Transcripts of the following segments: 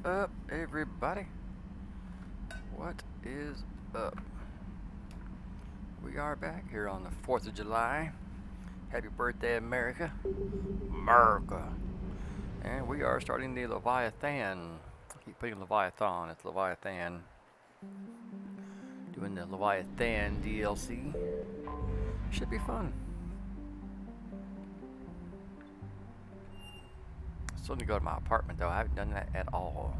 up, everybody? What is up? We are back here on the 4th of July. Happy birthday, America. America. And we are starting the Leviathan. I keep putting Leviathon, it's Leviathan. Doing the Leviathan DLC. Should be fun. Still need to go to my apartment though. I haven't done that at all.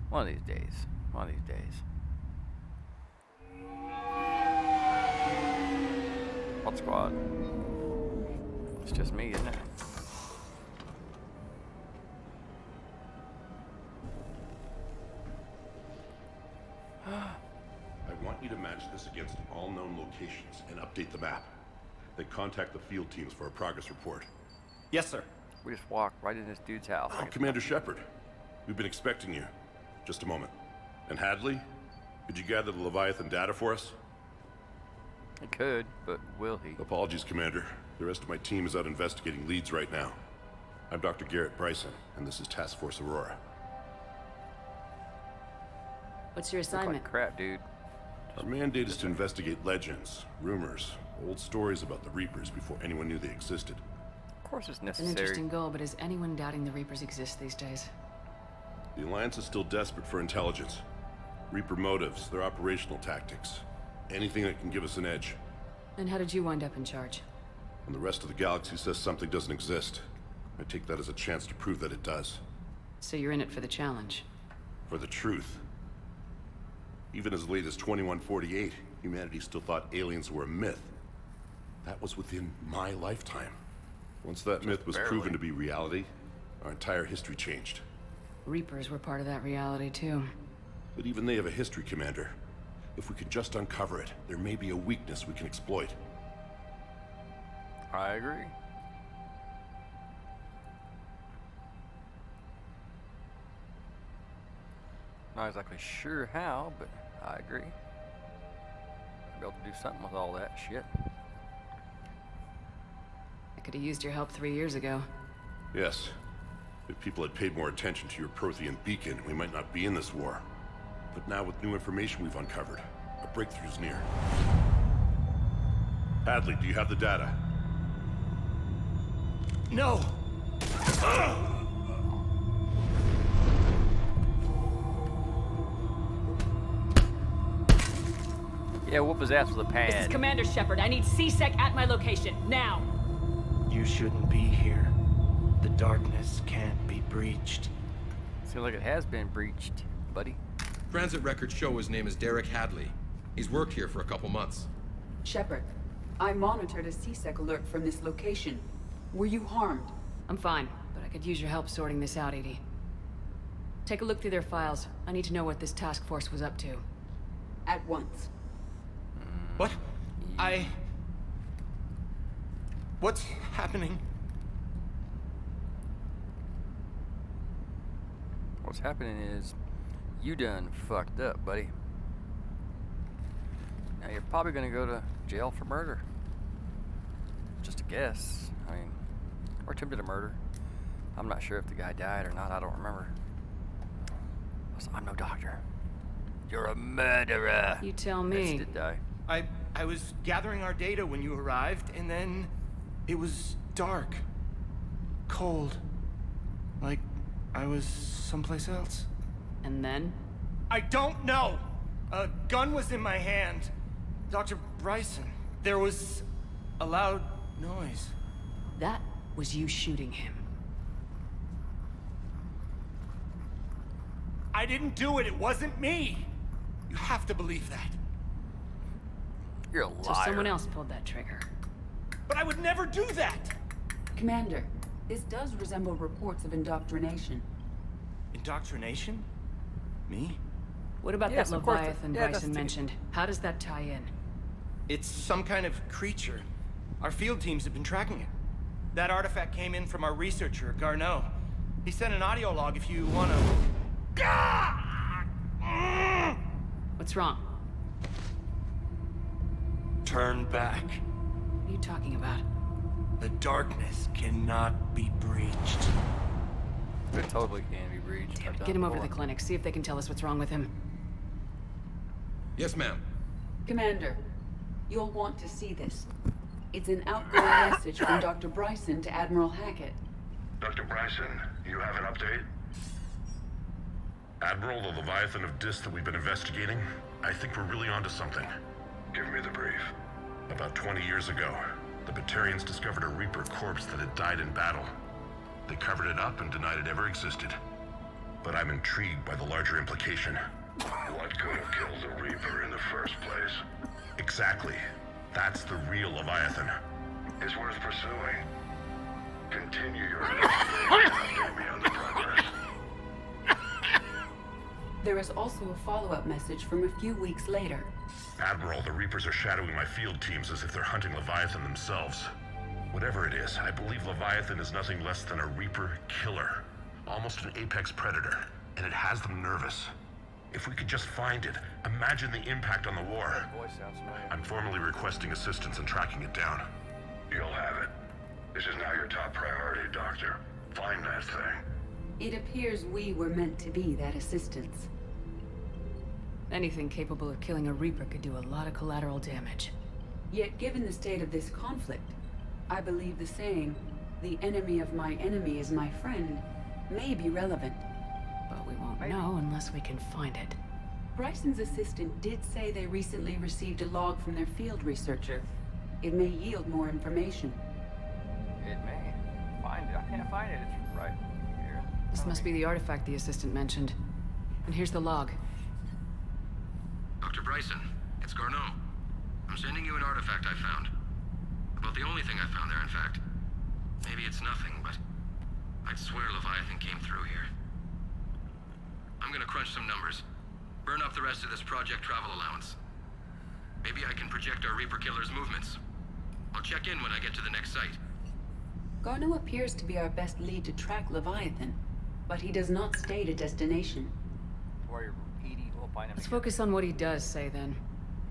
One of these days. One of these days. What squad? It's just me, isn't it? I want you to match this against all known locations and update the map. Then contact the field teams for a progress report. Yes, sir. We just walked right in this dude's house. Oh, Commander Shepard. We've been expecting you. Just a moment. And Hadley? Could you gather the Leviathan data for us? He could, but will he? Apologies, Commander. The rest of my team is out investigating leads right now. I'm Dr. Garrett Bryson, and this is Task Force Aurora. What's your Look like assignment? crap, dude. Our mandate is to investigate legends, rumors, old stories about the Reapers before anyone knew they existed. Of course it's It's an necessary. interesting goal, but is anyone doubting the Reapers exist these days? The Alliance is still desperate for intelligence. Reaper motives, their operational tactics. Anything that can give us an edge. And how did you wind up in charge? When the rest of the galaxy says something doesn't exist, I take that as a chance to prove that it does. So you're in it for the challenge. For the truth. Even as late as 2148, humanity still thought aliens were a myth. That was within my lifetime. Once that myth was proven to be reality, our entire history changed. Reapers were part of that reality, too. But even they have a history, Commander. If we can just uncover it, there may be a weakness we can exploit. I agree. Not exactly sure how, but I agree. I'll be able to do something with all that shit. I could have used your help 3 years ago. Yes. If people had paid more attention to your Prothean beacon, we might not be in this war. But now with new information we've uncovered, a breakthrough's near. Hadley, do you have the data? No! Yeah, whoop his ass with a pad. This is Commander Shepard. I need C-Sec at my location, now! You shouldn't be here. The darkness can't be breached. Seems like it has been breached, buddy. Transit records show his name is Derek Hadley. He's worked here for a couple months. Shepard, I monitored a C-Sec alert from this location. Were you harmed? I'm fine, but I could use your help sorting this out, Edie. Take a look through their files. I need to know what this task force was up to. At once. What? What's happening? What's happening is you done fucked up, buddy. Now you're probably gonna go to jail for murder. Just a guess. I mean, or attempted a murder. I'm not sure if the guy died or not. I don't remember. Also, I'm no doctor. You're a murderer. You tell Yes, me. he did die. I was gathering our data when you arrived, and then it was dark. Cold. Like I was someplace else. And then? I don't know! A gun was in my hand. Dr. Bryson, there was a loud noise. That was you shooting him. I didn't do it, it wasn't me! You have to believe that. You're a liar. So someone else pulled that trigger. But I would never do that! Commander, this does resemble reports of indoctrination. Indoctrination? Me? What about Yes, that of course. Leviathan Yeah, that's Bryson the- mentioned? How does that tie in? It's some kind of creature. Our field teams have been tracking it. That artifact came in from our researcher, Garneau. He sent an audio log if you wanna... What's wrong? Turn back. What are you talking about? The darkness cannot be breached. It totally can be breached. Damn I've it, done get him over to before. the clinic. See if they can tell us what's wrong with him. Yes, ma'am. Commander, you'll want to see this. It's an outgoing message from Dr. Bryson to Admiral Hackett. Dr. Bryson, you have an update? Admiral, the Leviathan of Dis that we've been investigating, I think we're really onto something. Give me the brief. About 20 years ago, the Batarians discovered a Reaper corpse that had died in battle. They covered it up and denied it ever existed. But I'm intrigued by the larger implication. What could have killed the Reaper in the first place? Exactly. That's the real Leviathan. It's worth pursuing. Continue your investigation and update me on the progress. There is also a follow-up message from a few weeks later. Admiral, the Reapers are shadowing my field teams as if they're hunting Leviathan themselves. Whatever it is, I believe Leviathan is nothing less than a Reaper killer. Almost an apex predator, and it has them nervous. If we could just find it, imagine the impact on the war. That voice sounds familiar. I'm formally requesting assistance in tracking it down. You'll have it. This is now your top priority, Doctor. Find that thing. It appears we were meant to be that assistance. Anything capable of killing a Reaper could do a lot of collateral damage. Yet given the state of this conflict, I believe the saying, "The enemy of my enemy is my friend," may be relevant. But we won't know unless we can find it. Bryson's assistant did say they recently received a log from their field researcher. It may yield more information. It may. Find it. I can't find it. It's right here. This must be the artifact the assistant mentioned. And here's the log. Dr. Bryson, it's Garneau. I'm sending you an artifact I found. About the only thing I found there, in fact. Maybe it's nothing, but I'd swear Leviathan came through here. I'm gonna crunch some numbers. Burn up the rest of this Project Travel allowance. Maybe I can project our Reaper Killer's movements. I'll check in when I get to the next site. Garneau appears to be our best lead to track Leviathan, but he does not state a destination. Where you're repeating, we'll find him Let's again. focus on what he does say then.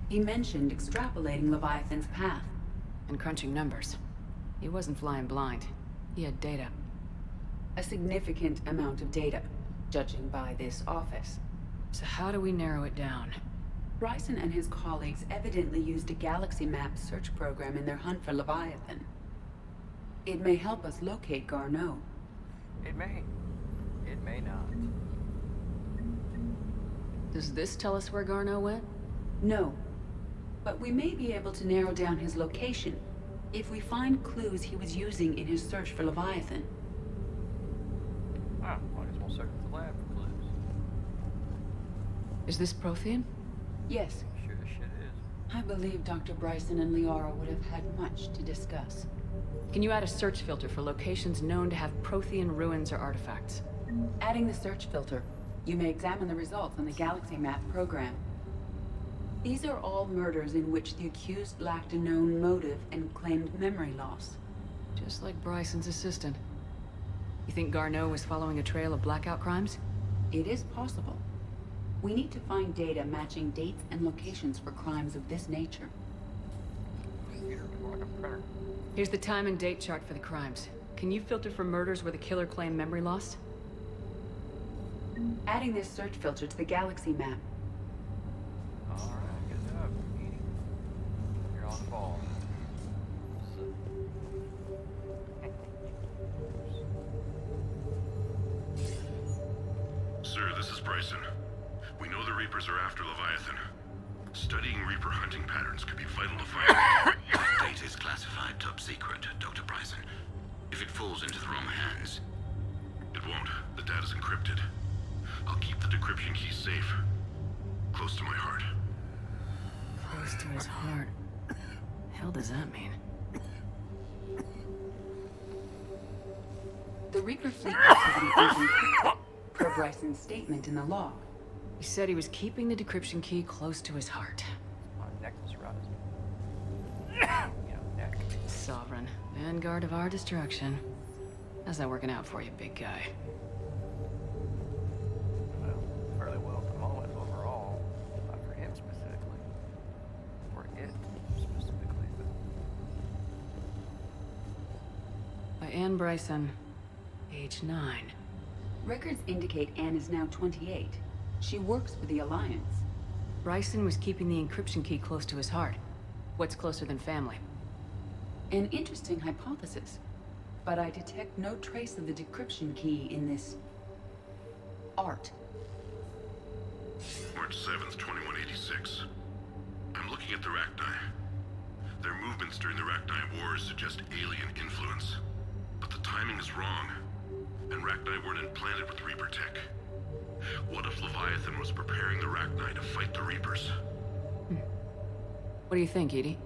He mentioned extrapolating Leviathan's path. And crunching numbers. He wasn't flying blind. He had data. A significant amount of data, judging by this office. So how do we narrow it down? Bryson and his colleagues evidently used a galaxy map search program in their hunt for Leviathan. It may help us locate Garneau. It may. It may not. Does this tell us where Garneau went? No. But we may be able to narrow down his location if we find clues he was using in his search for Leviathan. Ah, well, I guess we'll search the lab for clues. Is this Prothean? Yes, Sure as shit is. I believe Dr. Bryson and Liara would have had much to discuss. Can you add a search filter for locations known to have Prothean ruins or artifacts? Adding the search filter, you may examine the results on the galaxy map program. These are all murders in which the accused lacked a known motive and claimed memory loss. Just like Bryson's assistant. You think Garneau was following a trail of blackout crimes? It is possible. We need to find data matching dates and locations for crimes of this nature. Computer, more like a printer. Here's the time and date chart for the crimes. Can you filter for murders where the killer claimed memory loss? Adding this search filter to the galaxy map. Alright, good job, Edie. You're on the ball. Sir, this is Bryson. We know the Reapers are after Leviathan. Studying Reaper hunting patterns could be vital to find out. Data is classified top secret, Dr. Bryson. If it falls into the wrong hands... It won't. The data's encrypted. I'll keep the decryption key safe. Close to my heart. Close to his heart. Hell does that mean? The Reaper fleet activity is encrypted, per Bryson's statement in the log. He said he was keeping the decryption key close to his heart. My necklace around his neck. Sovereign, vanguard of our destruction. How's that working out for you, big guy? Well, fairly well at the moment overall. Not for him specifically. For it specifically, but By Anne Bryson, age 9. Records indicate Anne is now 28. She works for the Alliance. Bryson was keeping the encryption key close to his heart. What's closer than family? An interesting hypothesis, but I detect no trace of the decryption key in this art. March 7th, 2186. I'm looking at the Rachni. Their movements during the Rachni Wars suggest alien influence. But the timing is wrong, and Rachni weren't implanted with Reaper tech. What if Leviathan was preparing the Rachni to fight the Reapers? What do you think, Edie?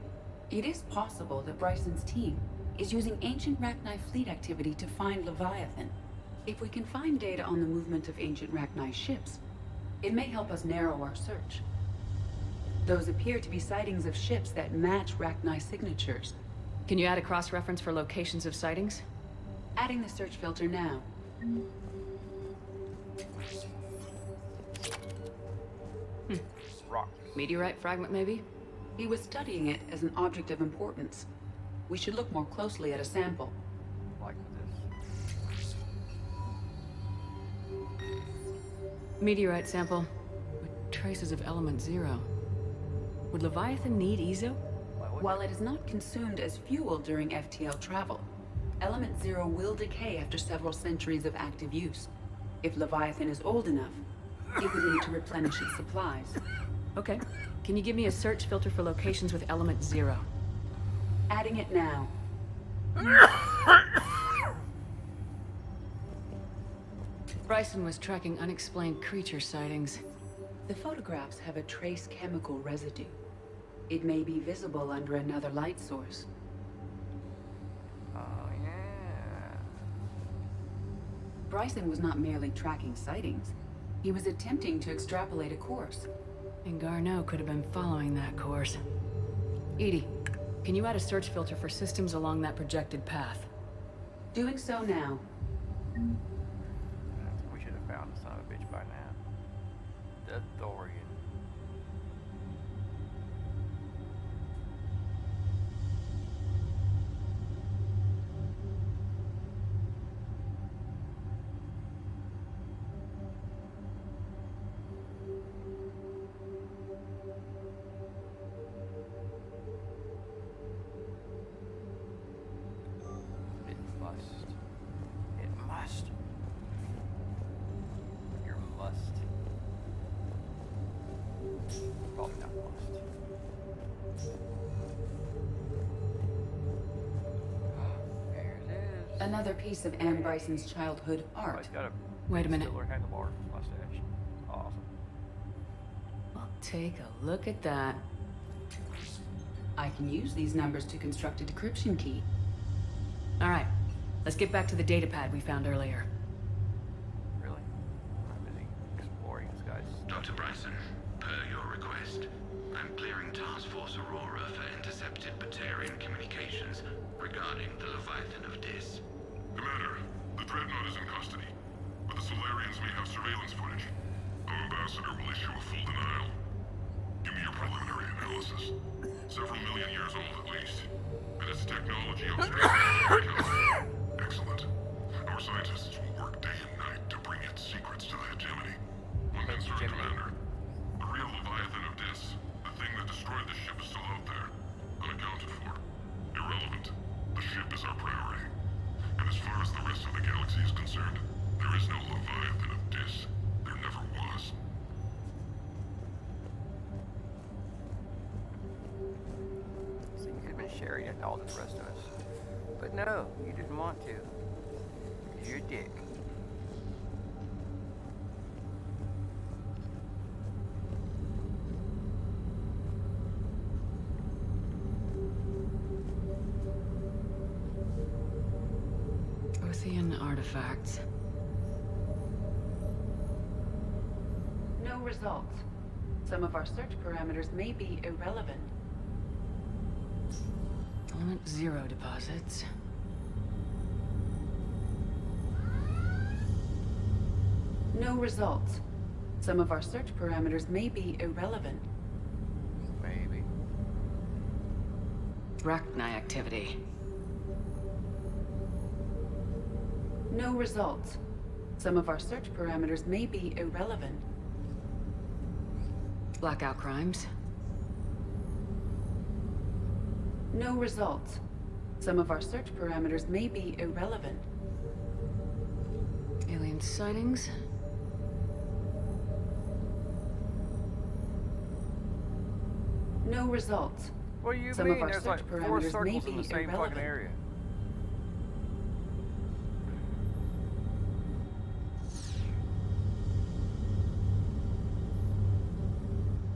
It is possible that Bryson's team is using ancient Rachni fleet activity to find Leviathan. If we can find data on the movement of ancient Rachni ships, it may help us narrow our search. Those appear to be sightings of ships that match Rachni signatures. Can you add a cross-reference for locations of sightings? Adding the search filter now. Rock. Meteorite fragment, maybe? He was studying it as an object of importance. We should look more closely at a sample. Like this. Meteorite sample with traces of element 0. Would Leviathan need Ezo? While it is not consumed as fuel during FTL travel, element 0 will decay after several centuries of active use. If Leviathan is old enough, it would need to replenish its supplies. Okay. Can you give me a search filter for locations with element 0? Adding it now. Bryson was tracking unexplained creature sightings. The photographs have a trace chemical residue. It may be visible under another light source. Oh, yeah. Bryson was not merely tracking sightings. He was attempting to extrapolate a course. And Garneau could have been following that course. Edie, can you add a search filter for systems along that projected path? Doing so now. We should have found the son of a bitch by now. The Thorian. It must. Your must. Probably not must. There it is. Another piece of Anne Bryson's childhood Oh, art. it's got a Wait a minute. Stiller handlebar mustache. Awesome. Well, take a look at that. I can use these numbers to construct a decryption key. All right. Let's get back to the data pad we found earlier. Really? I'm busy exploring this guy's. Dr. Bryson, per your request, I'm clearing Task Force Aurora for intercepted Batarian communications regarding the Leviathan of Dis. Commander, the Dreadnought is in custody, but the Solarians may have surveillance footage. Our ambassador will issue a full denial. Give me your preliminary analysis. Several million years old at least. And its technology excellent. Our scientists will work day and night to bring its secrets to the hegemony. One concern, Commander. The real Leviathan of Dis, the thing that destroyed the ship, is still out there. Unaccounted for. Irrelevant. The ship is our priority. And as far as the rest of the galaxy is concerned, there is no Leviathan of Dis. There never was. So you could have been sharing it to all the rest of us. But no, you didn't want to. You're a dick. Prothean artifacts. No results. Some of our search parameters may be irrelevant. Element 0 deposits. No results. Some of our search parameters may be irrelevant. Maybe. Rachni activity. No results. Some of our search parameters may be irrelevant. Blackout crimes. No results. Some of our search parameters may be irrelevant. Alien sightings. No results. What do you Some mean? of our There's search like 4 parameters may circles in be the same fucking irrelevant. area.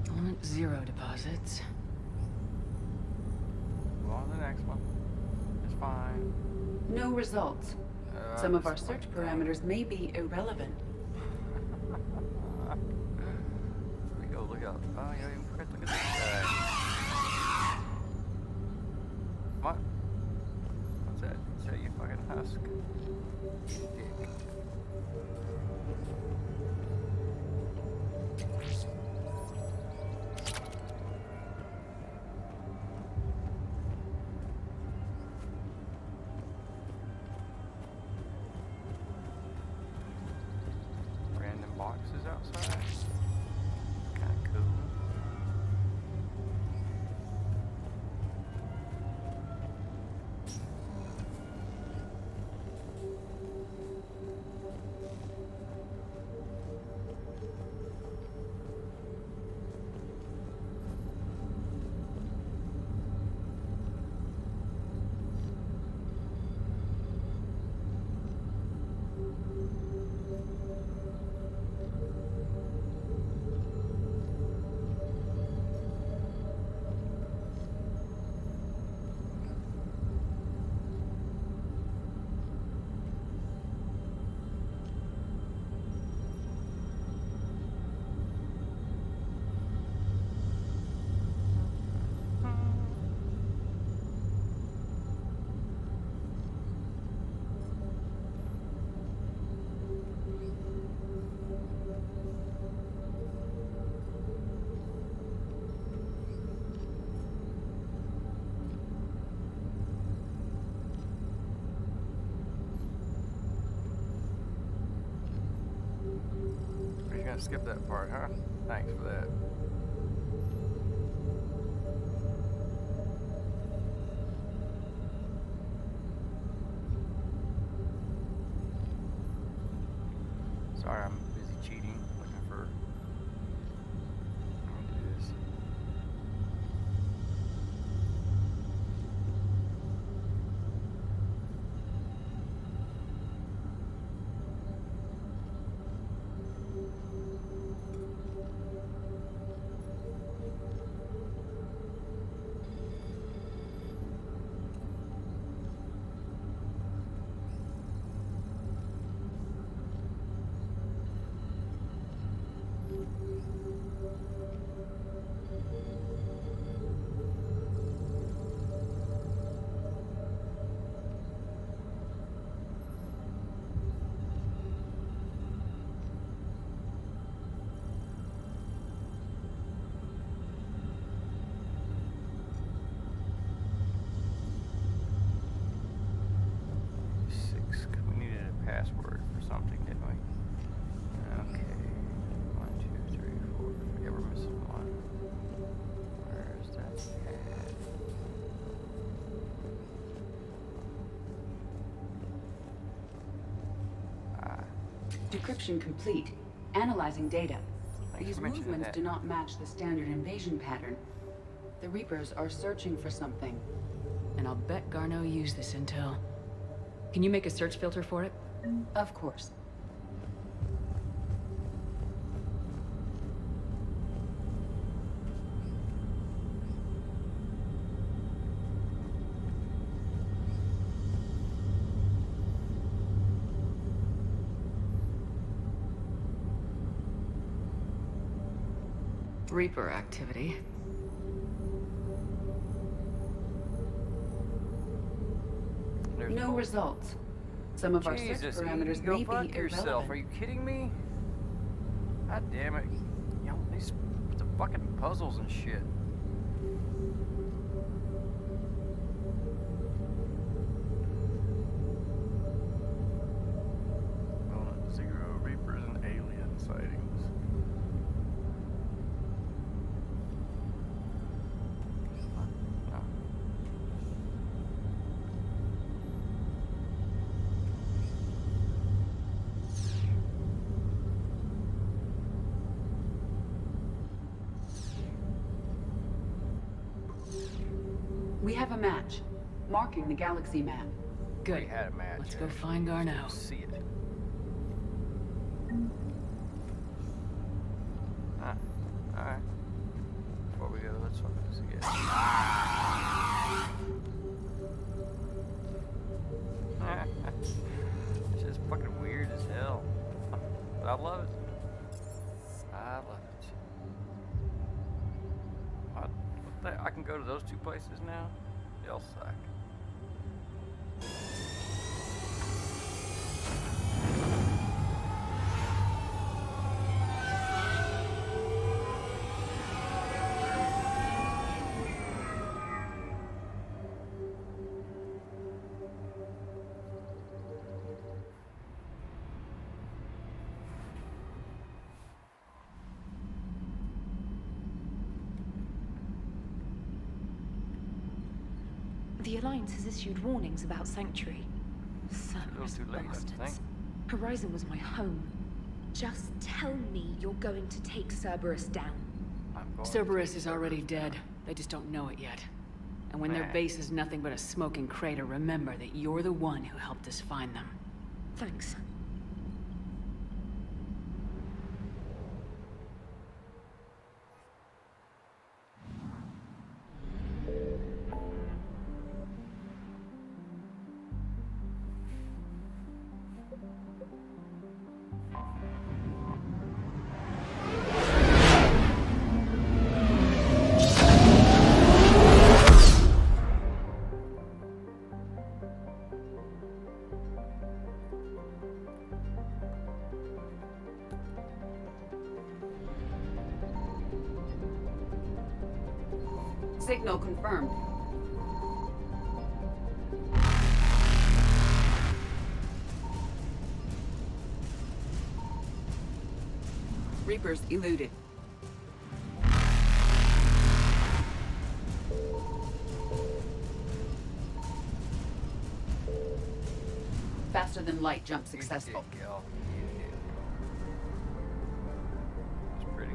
Element 0 deposits. Go on to the next one. It's fine. No results. Some of our search parameters may be irrelevant. We go look up. Oh, yeah, you forgot to look at this guy. What? What's that? Is that you fucking husk? Dick. Random boxes outside. Kind of cool. You're gonna skip that part, huh? Thanks for that. Sorry, I'm busy cheating, looking for. I'll do this. We needed a password for something, didn't we? Okay. 1, 2, 3, 4. Yeah, we're missing one. Where's that at? Decryption complete. Analyzing data. Thanks These for mentioning movements that. do not match the standard invasion pattern. The Reapers are searching for something. And I'll bet Garneau used this intel. Can you make a search filter for it? Of course. Reaper activity. There's No results. Some of our search Jesus, parameters you go may fuck be yourself. irrelevant. Are you kidding me? God damn it. You know, these the fucking puzzles and shit. Element 0. have a match, marking the galaxy map. Good. We had a match. Let's go actually. find Garneau. See it. Alright. Before we go, let's fucking see it. It's just fucking weird as hell. But I love it. I love it. I can go to those two places now? They'll suck. The Alliance has issued warnings about Sanctuary. Cerberus too late, I bastards. think. Horizon was my home. Just tell me you're going to take Cerberus down. I'm going to Cerberus take is already Cerberus dead. down. They just don't know it yet. And when their Man. base is nothing but a smoking crater, remember that you're the one who helped us find them. Thanks. Signal confirmed. Reapers eluded. Faster than light jump successful. You did, Gil. You did. It's pretty.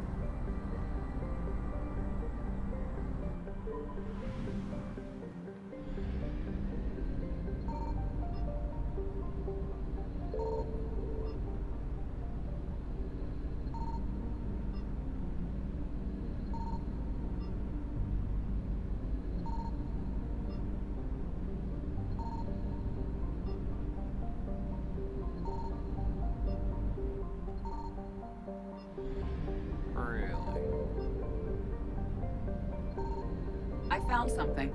Really? I found something.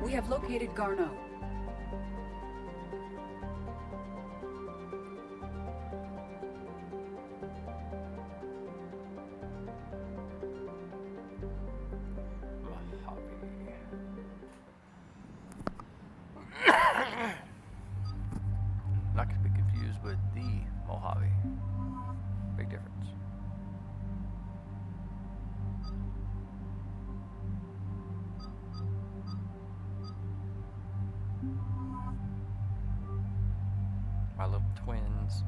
We have located Garneau. Not to be confused with the Mojave. Big difference. My little twins.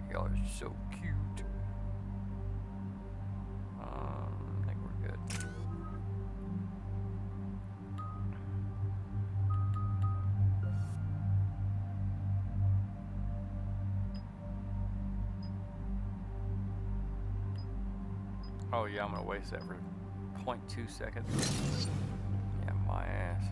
Y'all are so cute. I think we're good. Oh yeah, I'm gonna waste that for 0.2 seconds. Yeah, my ass.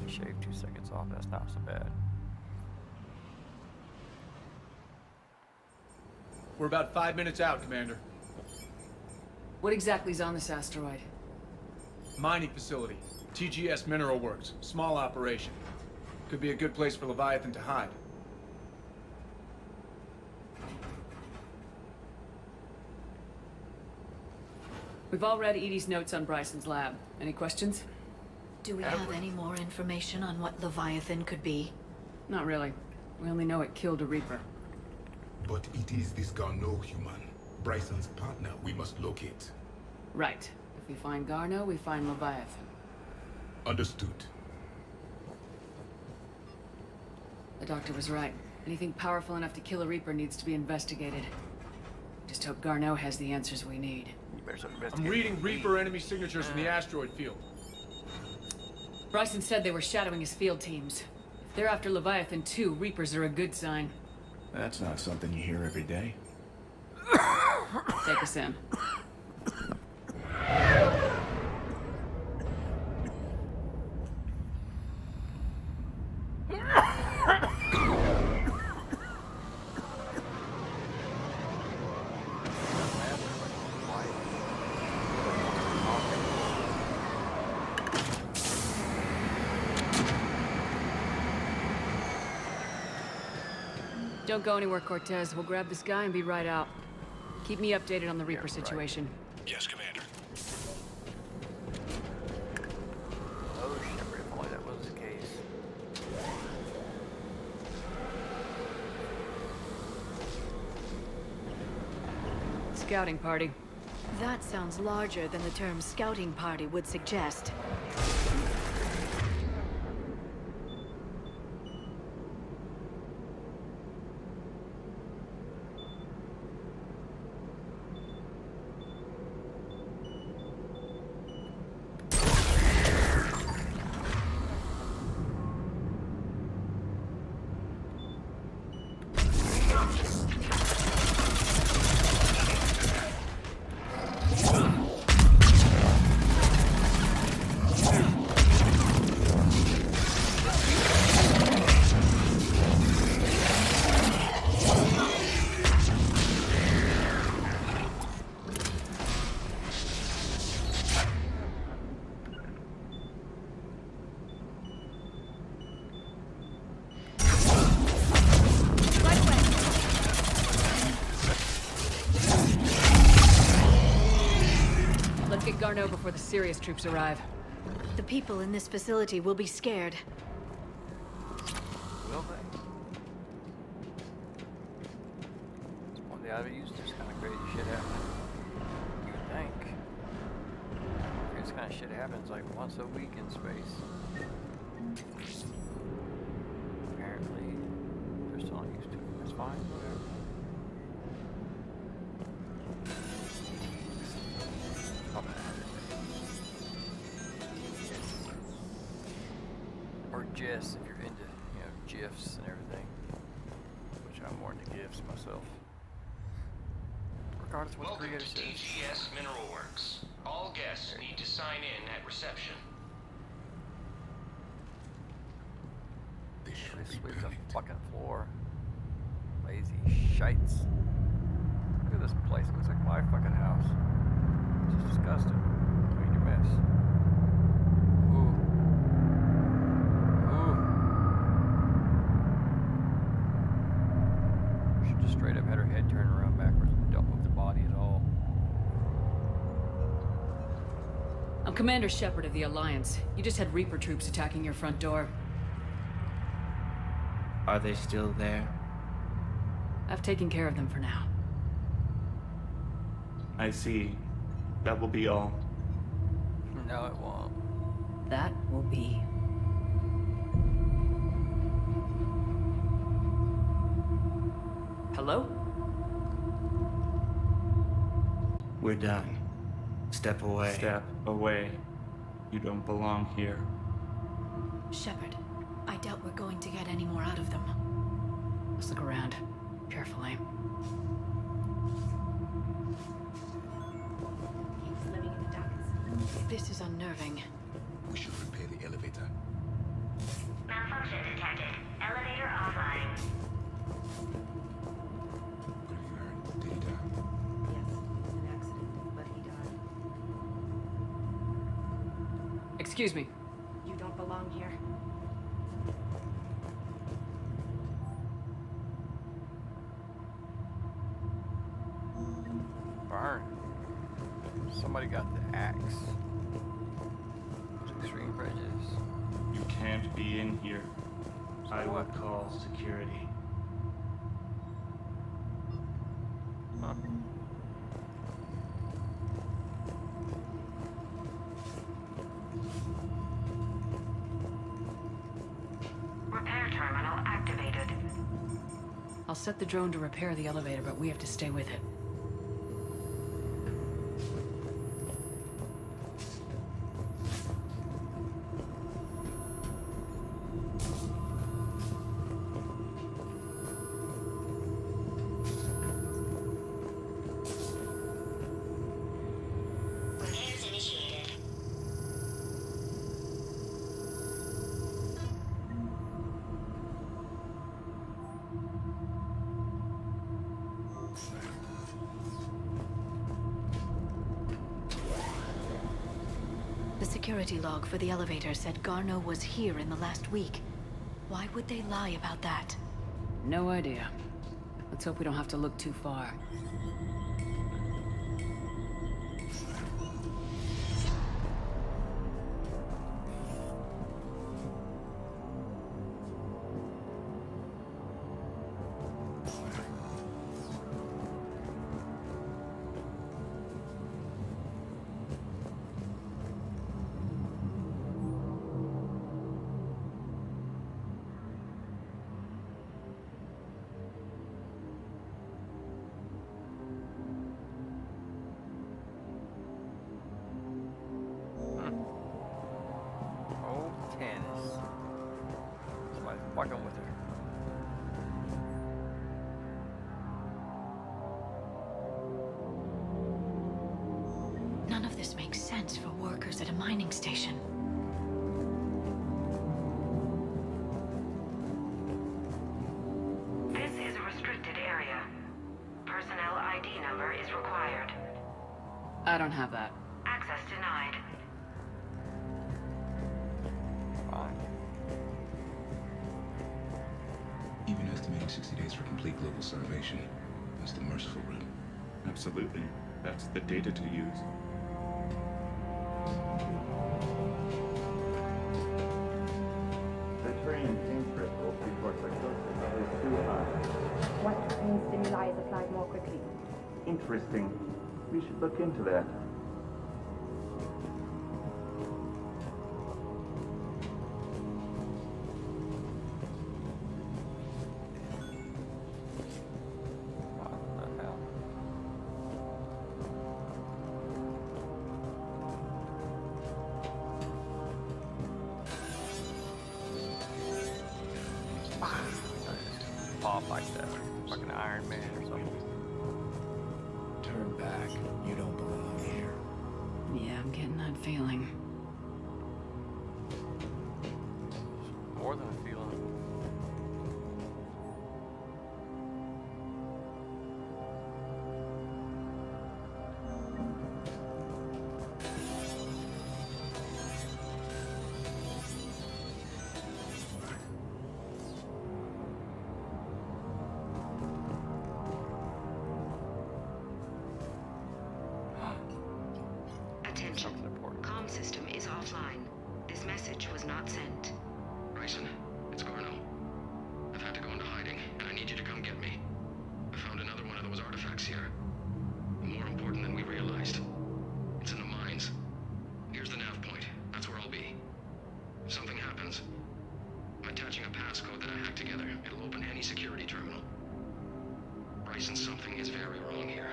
Shave 2 seconds off, that's not so bad. We're about 5 minutes out, Commander. What exactly is on this asteroid? Mining facility. TGS Mineral Works. Small operation. Could be a good place for Leviathan to hide. We've all read Edie's notes on Bryson's lab. Any questions? Do we have any more information on what Leviathan could be? Not really. We only know it killed a Reaper. But it is this Garneau human, Bryson's partner, we must locate. Right. If we find Garneau, we find Leviathan. Understood. The doctor was right. Anything powerful enough to kill a Reaper needs to be investigated. Just hope Garneau has the answers we need. You better start I'm investigating. reading Reaper enemy signatures in the asteroid field. Bryson said they were shadowing his field teams. If they're after Leviathan too, Reapers are a good sign. That's not something you hear every day. Take us in. Don't go anywhere, Cortez. We'll grab this guy and be right out. Keep me updated on the Reaper situation. Yes, Commander. Oh, Shepard, if only that was the case. Scouting party. That sounds larger than the term scouting party would suggest. Get Garneau before the serious troops arrive. The people in this facility will be scared. Will they? It's one of the other used this kind of crazy shit happening. You would think. This kind of shit happens like once a week in space. Apparently, they're still not used to it. That's fine, whatever. Or GIFs if you're into, GIFs and everything. Which I'm more into GIFs myself. Regardless of what the creator says. TGS Mineral Works. All guests need to sign in at reception. They should They be sweep the buried. fucking floor. Lazy shites. Look at this place. It looks like my fucking house. It's just disgusting. Clean your mess. Ooh. Ooh. Should just straight up had her head turned around backwards and don't move the body at all. Commander Shepard of the Alliance. You just had Reaper troops attacking your front door. Are they still there? I've taken care of them for now. I see. That will be all. No, it won't. That will be. Hello? We're done. Step away. Step away. You don't belong here. Shepard, I doubt we're going to get any more out of them. Let's look around. Carefully. Living in the ducts. This is unnerving. We should repair the elevator. Malfunction detected. Elevator offline. What have you heard? Did he die? Yes, an accident, but he died. Excuse me. You don't belong here. Burn. Somebody got the axe. Extreme prejudice. You can't be in here. I will call security. Huh. Repair terminal activated. I'll set the drone to repair the elevator, but we have to stay with it. Repairs initiated. The security log for the elevator said Garneau was here in the last week. Why would they lie about that? No idea. Let's hope we don't have to look too far. Oh, tennis. Somebody's fucking with her. None of this makes sense for workers at a mining station. This is a restricted area. Personnel ID number is required. I don't have that. Access denied. Fine. Even estimating 60 days for complete global starvation. That's the merciful route. Absolutely. That's the data to use. The train's interest before psychosis is too high. What brain stimuli is applied more quickly? Interesting. We should look into that. What the hell? Pop like that. Fucking Iron Man or something. Turn back. You don't belong here. Yeah, I'm getting that feeling. More than a feeling. Attention. Comm system attaching a passcode that I hacked together. It'll open any security terminal. Bryson, something is very wrong here.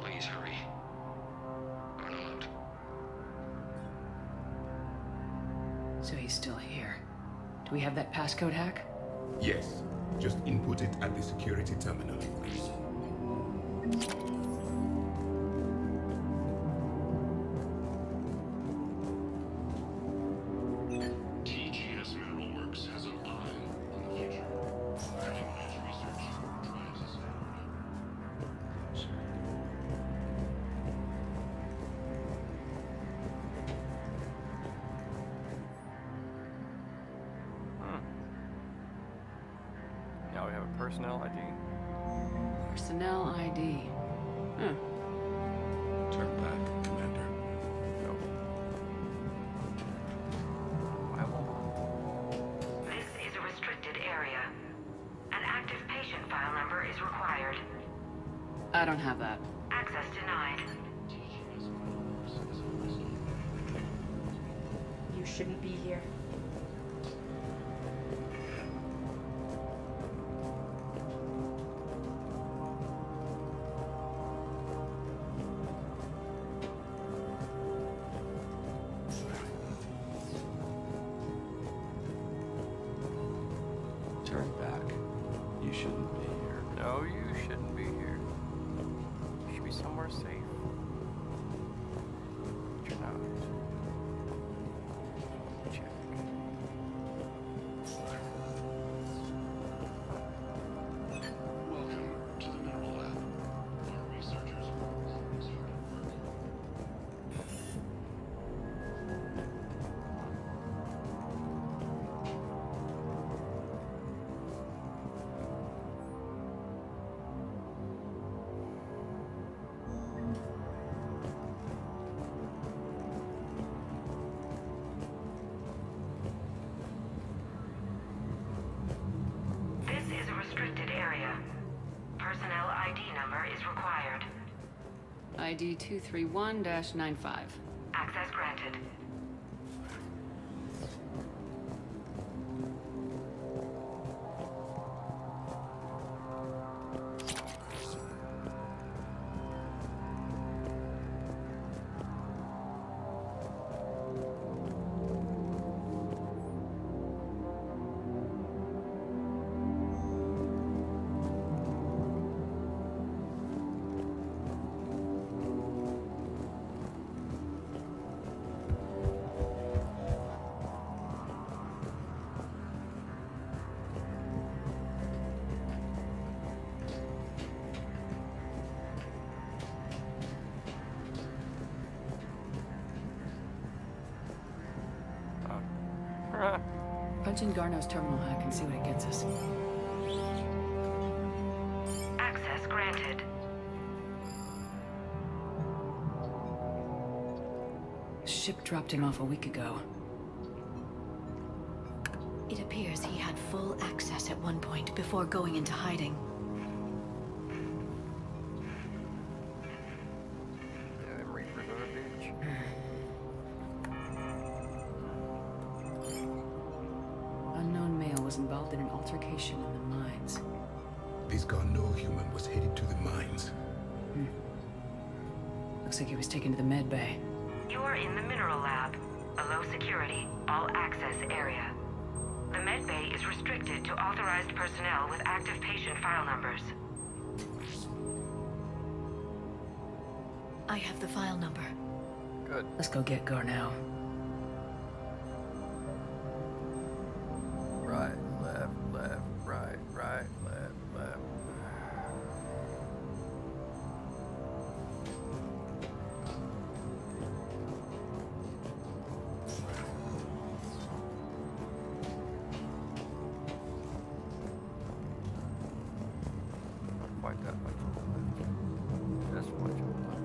Please hurry. Garneau out. So he's still here. Do we have that passcode hack? Yes. Just input it at the security terminal. TGS Mineral Works has an eye on the future. Cutting-edge research drives us forward. Now we have a personnel ID. Personnel ID. Huh. Turn back, Commander. No. Why won't This is a restricted area. An active patient file number is required. I don't have that. Access denied. You shouldn't be here. Turn back. You shouldn't be here. No, you shouldn't be here. You should be somewhere safe. But you're not. Check. Welcome to the Mineral Lab. Our researchers are always hard at work. This is a restricted area. Personnel ID number is required. ID 231-95. Access granted. Punch in Garneau's terminal hack and see what it gets us. Access granted. The ship dropped him off a week ago. It appears he had full access at one point before going into hiding. Yeah, them Reapers are a bitch. Unknown male was involved in an altercation in the mines. This Garneau human was headed to the mines. Looks like he was taken to the med bay. You are in the Mineral Lab, a low security, all access area. The med bay is restricted to authorized personnel with active patient file numbers. I have the file number. Good. Let's go get Garneau. Right, left, left, right, right, left, left. Not quite that much on the left. This much on the left.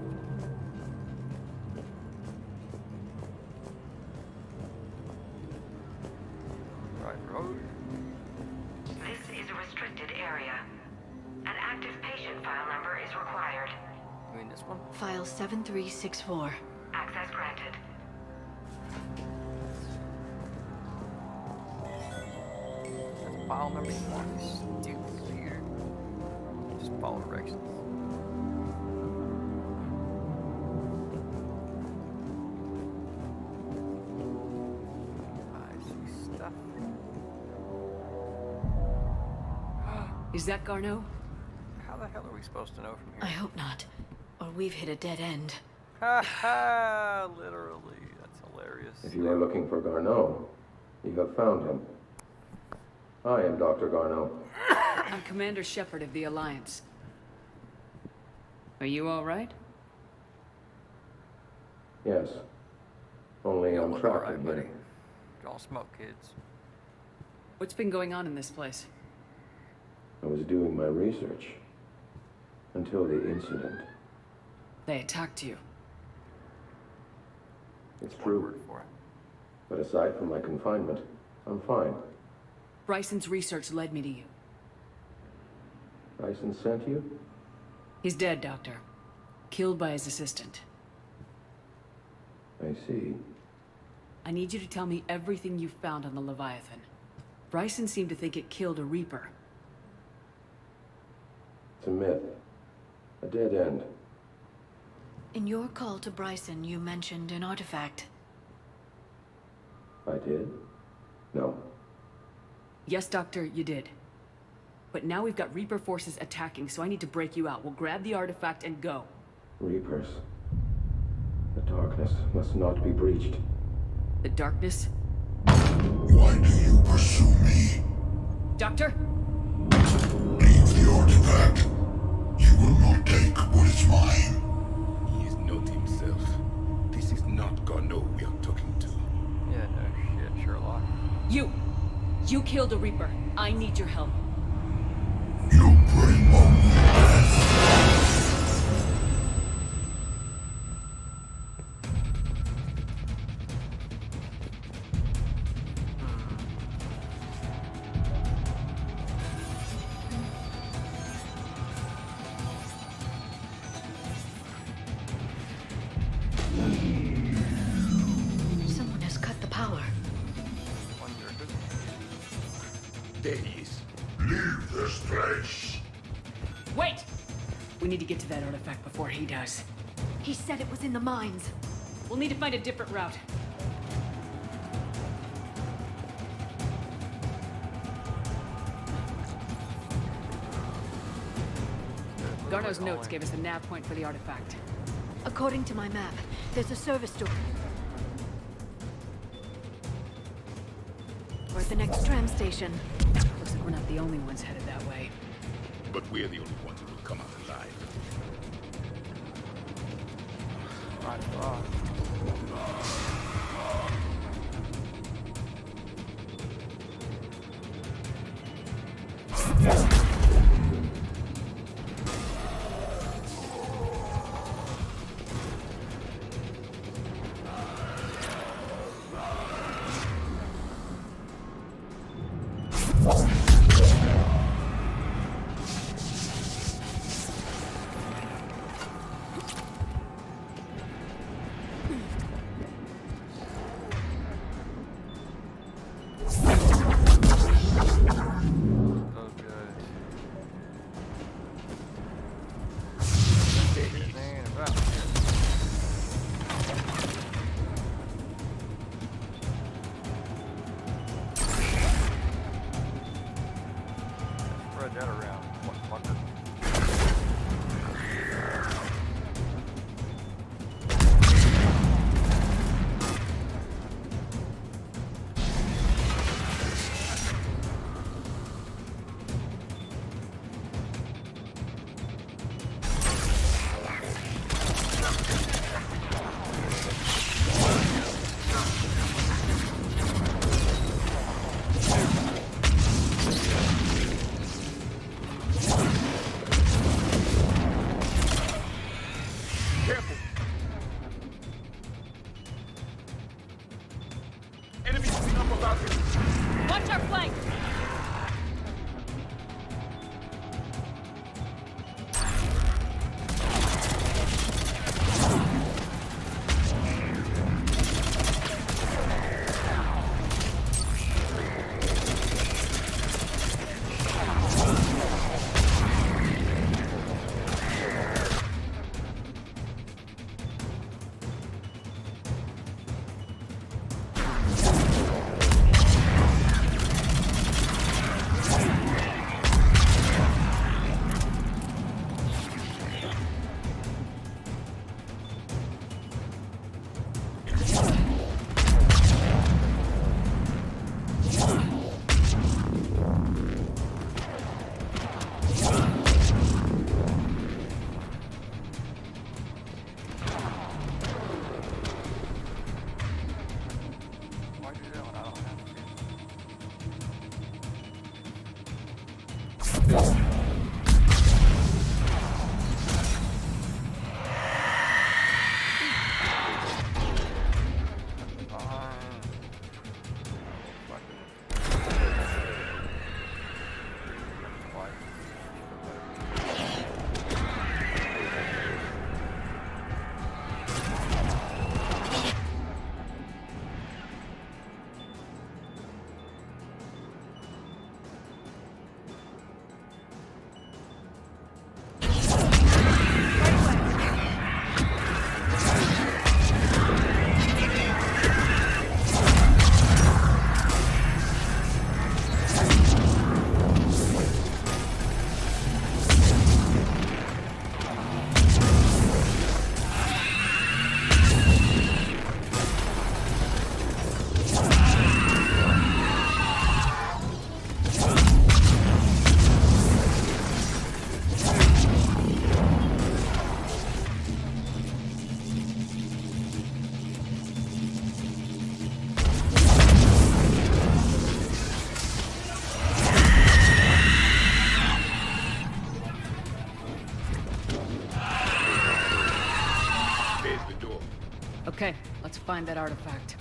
Right road. This is a restricted area. An active patient file number is required. You mean this one? File 7364. Access granted. file number you want, you stupid computer. Just follow directions. I see stuff. Is that Garneau? How the hell are we supposed to know from here? I hope not. Or we've hit a dead end. Ha ha! Literally. That's hilarious. If you are looking for Garneau, you have found him. I am Dr. Garneau. I'm Commander Shepard of the Alliance. Are you all right? Yes. Only I'm Look trapped alright, in buddy. here. Don't smoke, kids. What's been going on in this place? I was doing my research. Until the incident. They attacked you. It's true. But aside from my confinement, I'm fine. Bryson's research led me to you. Bryson sent you? He's dead, Doctor. Killed by his assistant. I see. I need you to tell me everything you found on the Leviathan. Bryson seemed to think it killed a Reaper. It's a myth. A dead end. In your call to Bryson, you mentioned an artifact. I did? No. Yes, Doctor, you did. But now we've got Reaper forces attacking, so I need to break you out. We'll grab the artifact and go. Reapers. The darkness must not be breached. The darkness? Why do you pursue me? Doctor? Leave the artifact. You will not take what is mine. He is not himself. This is not Garneau we are talking to. Yeah, no shit, Sherlock. You killed a Reaper. I need your help. You bring only death. Someone has cut the power. There he is. Leave this place. Wait! We need to get to that artifact before he does. He said it was in the mines. We'll need to find a different route. Garneau's notes gave us the nav point for the artifact. According to my map, there's a service door. We're at the next tram station. Looks like we're not the only ones headed that way. But we're the only ones who will come out alive. Let's find that artifact.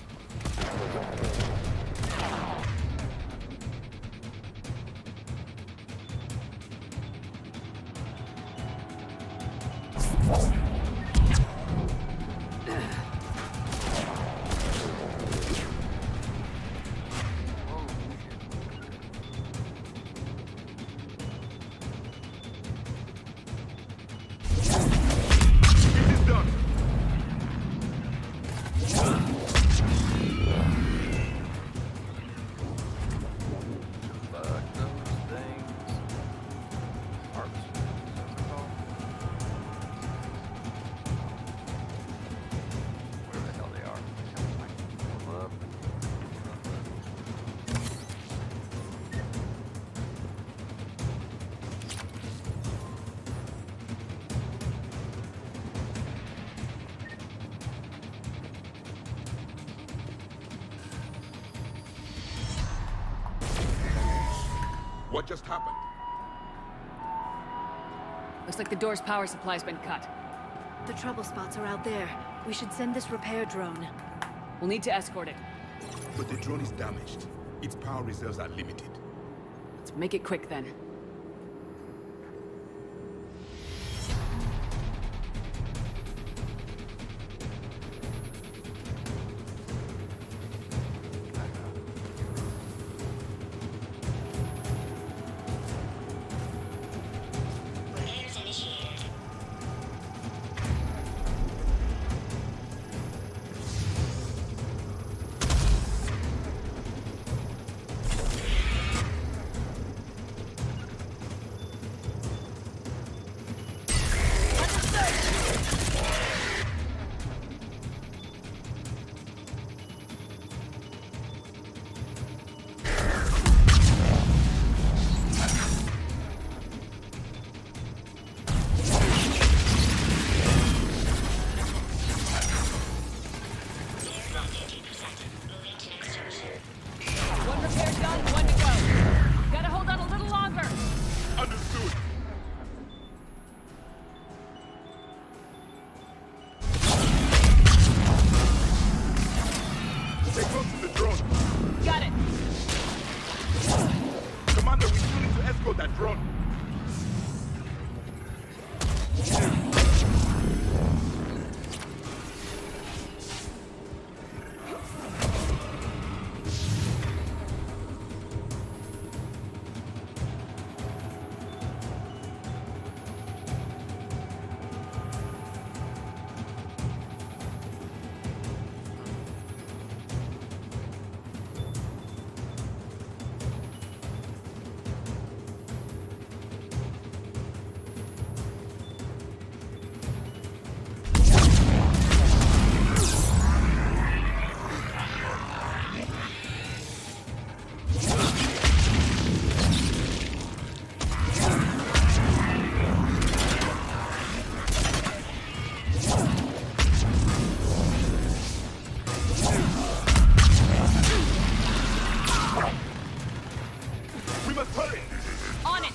What just happened? Looks like the door's power supply's been cut. The trouble spots are out there. We should send this repair drone. We'll need to escort it. But the drone is damaged. Its power reserves are limited. Let's make it quick then. One repair done, one to go. Gotta hold on a little longer. Understood. Stay close to the drone. Got it. Commander, we still need to escort that drone. We must hurry. On it.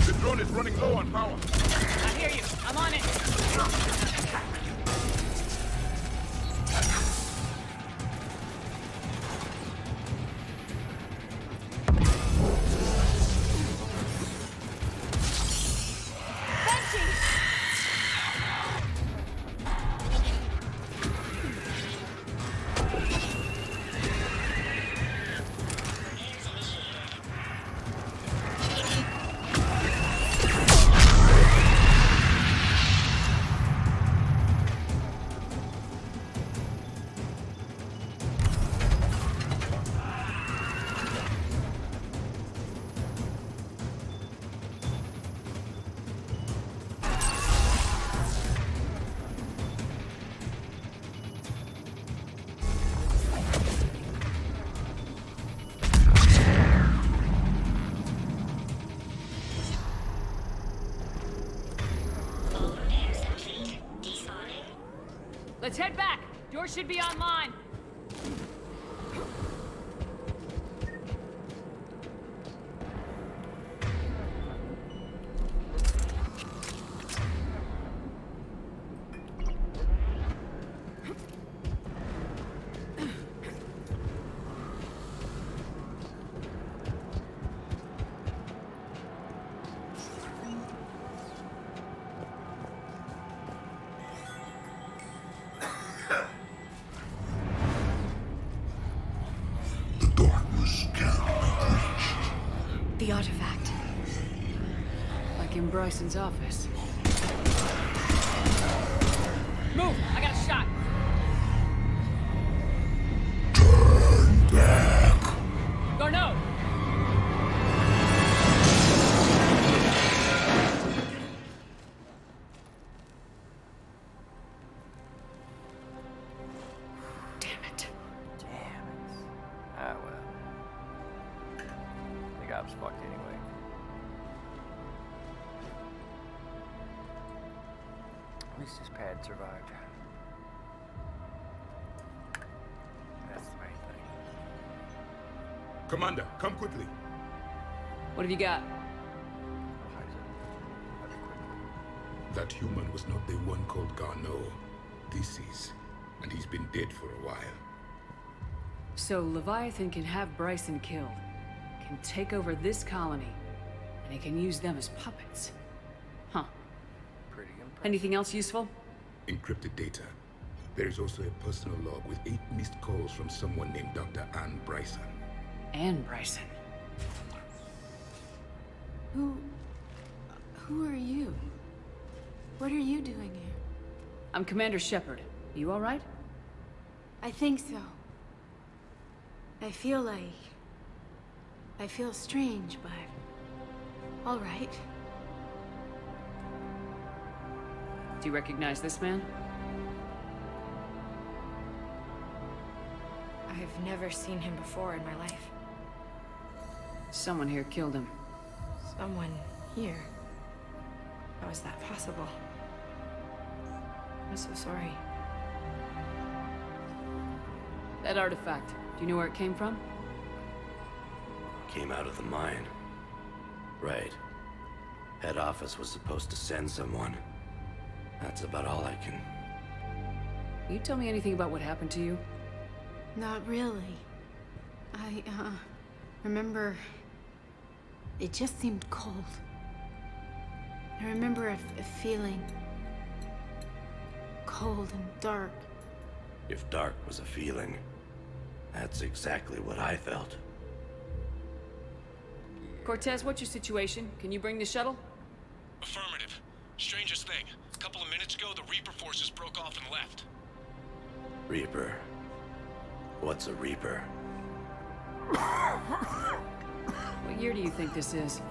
The drone is running low on power. I hear you. I'm on it. Let's head back. Yours should be online. The artifact. Like in Bryson's office. Move! I got a shot! Turn back! Garneau! Damn it. Ah, well. I think I was fucked anyway. At least this pad survived. That's the main thing. Commander, come quickly. What have you got? That human was not the one called Garneau. This is. And he's been dead for a while. So Leviathan can have Bryson killed, can take over this colony, and he can use them as puppets. Huh. Pretty impressive. Anything else useful? Encrypted data. There is also a personal log with 8 missed calls from someone named Dr. Anne Bryson. Anne Bryson. Who are you? What are you doing here? I'm Commander Shepard. You all right? I think so. I feel strange, but all right. Do you recognize this man? I've never seen him before in my life. Someone here killed him. Someone here? How is that possible? I'm so sorry. That artifact, do you know where it came from? Came out of the mine. Right. Head office was supposed to send someone. That's about all I can... Can you tell me anything about what happened to you? Not really. I remember... It just seemed cold. I remember a feeling... cold and dark. If dark was a feeling, that's exactly what I felt. Cortez, what's your situation? Can you bring the shuttle? Affirmative. Strangest thing. A couple of minutes ago, the Reaper forces broke off and left. Reaper? What's a Reaper? What year do you think this is?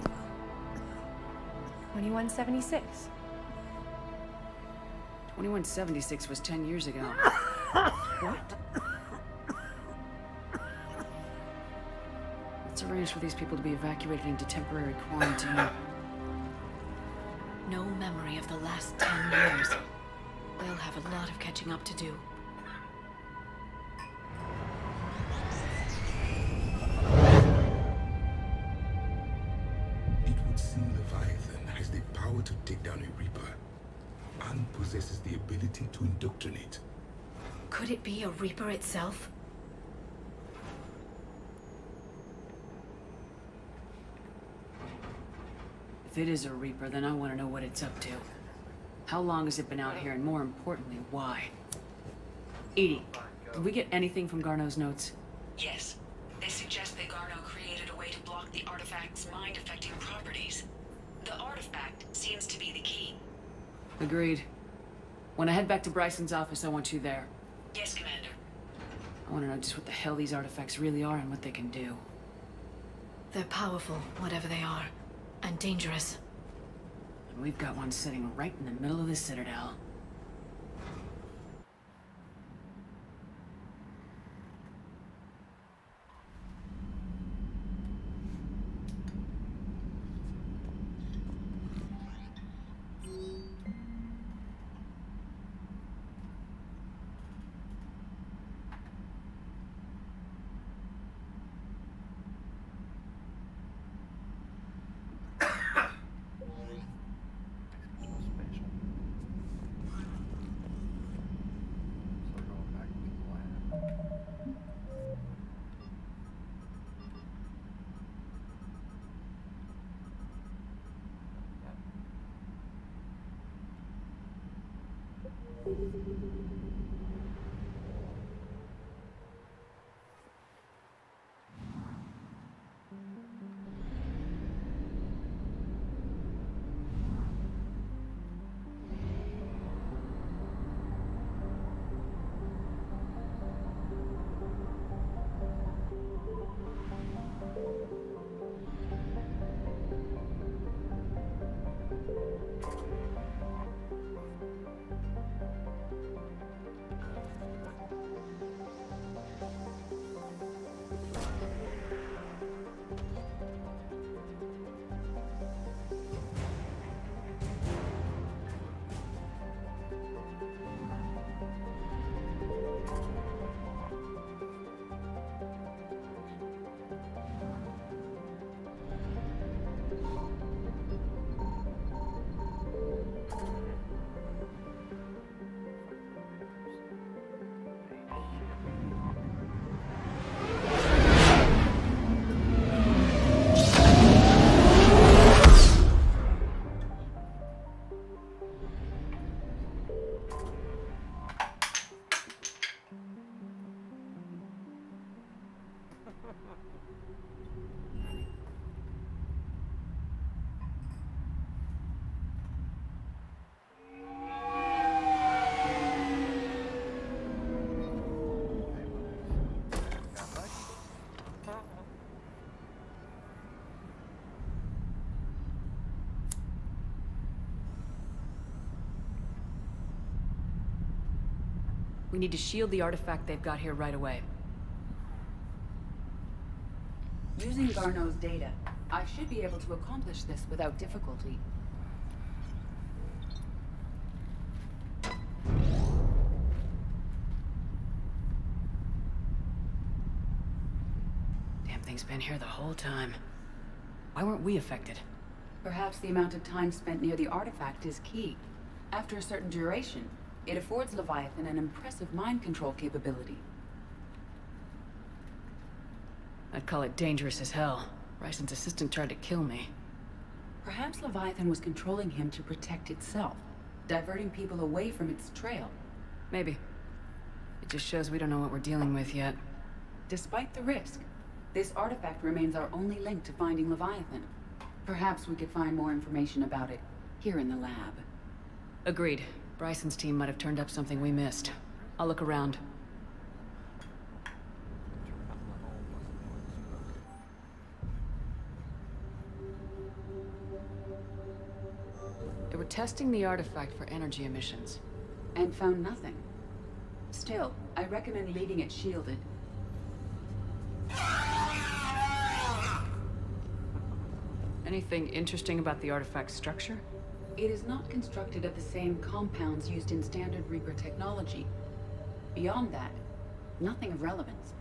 2176. 2176 was 10 years ago. What? Let's arrange for these people to be evacuated into temporary quarantine. No memory of the last 10 years. They'll have a lot of catching up to do. It would seem Leviathan has the power to take down a Reaper, and possesses the ability to indoctrinate. Could it be a Reaper itself? If it is a Reaper, then I want to know what it's up to. How long has it been out here, and more importantly, why? Edie, did we get anything from Garneau's notes? Yes. They suggest that Garneau created a way to block the artifact's mind-affecting properties. The artifact seems to be the key. Agreed. When I head back to Bryson's office, I want you there. Yes, Commander. I want to know just what the hell these artifacts really are and what they can do. They're powerful, whatever they are. And dangerous. And we've got one sitting right in the middle of the Citadel. We need to shield the artifact they've got here right away. Using Garneau's data, I should be able to accomplish this without difficulty. Damn thing's been here the whole time. Why weren't we affected? Perhaps the amount of time spent near the artifact is key. After a certain duration, it affords Leviathan an impressive mind control capability. I'd call it dangerous as hell. Bryson's assistant tried to kill me. Perhaps Leviathan was controlling him to protect itself, diverting people away from its trail. Maybe. It just shows we don't know what we're dealing with yet. Despite the risk, this artifact remains our only link to finding Leviathan. Perhaps we could find more information about it here in the lab. Agreed. Bryson's team might have turned up something we missed. I'll look around. They were testing the artifact for energy emissions. And found nothing. Still, I recommend leaving it shielded. Anything interesting about the artifact's structure? It is not constructed of the same compounds used in standard Reaper technology. Beyond that, nothing of relevance.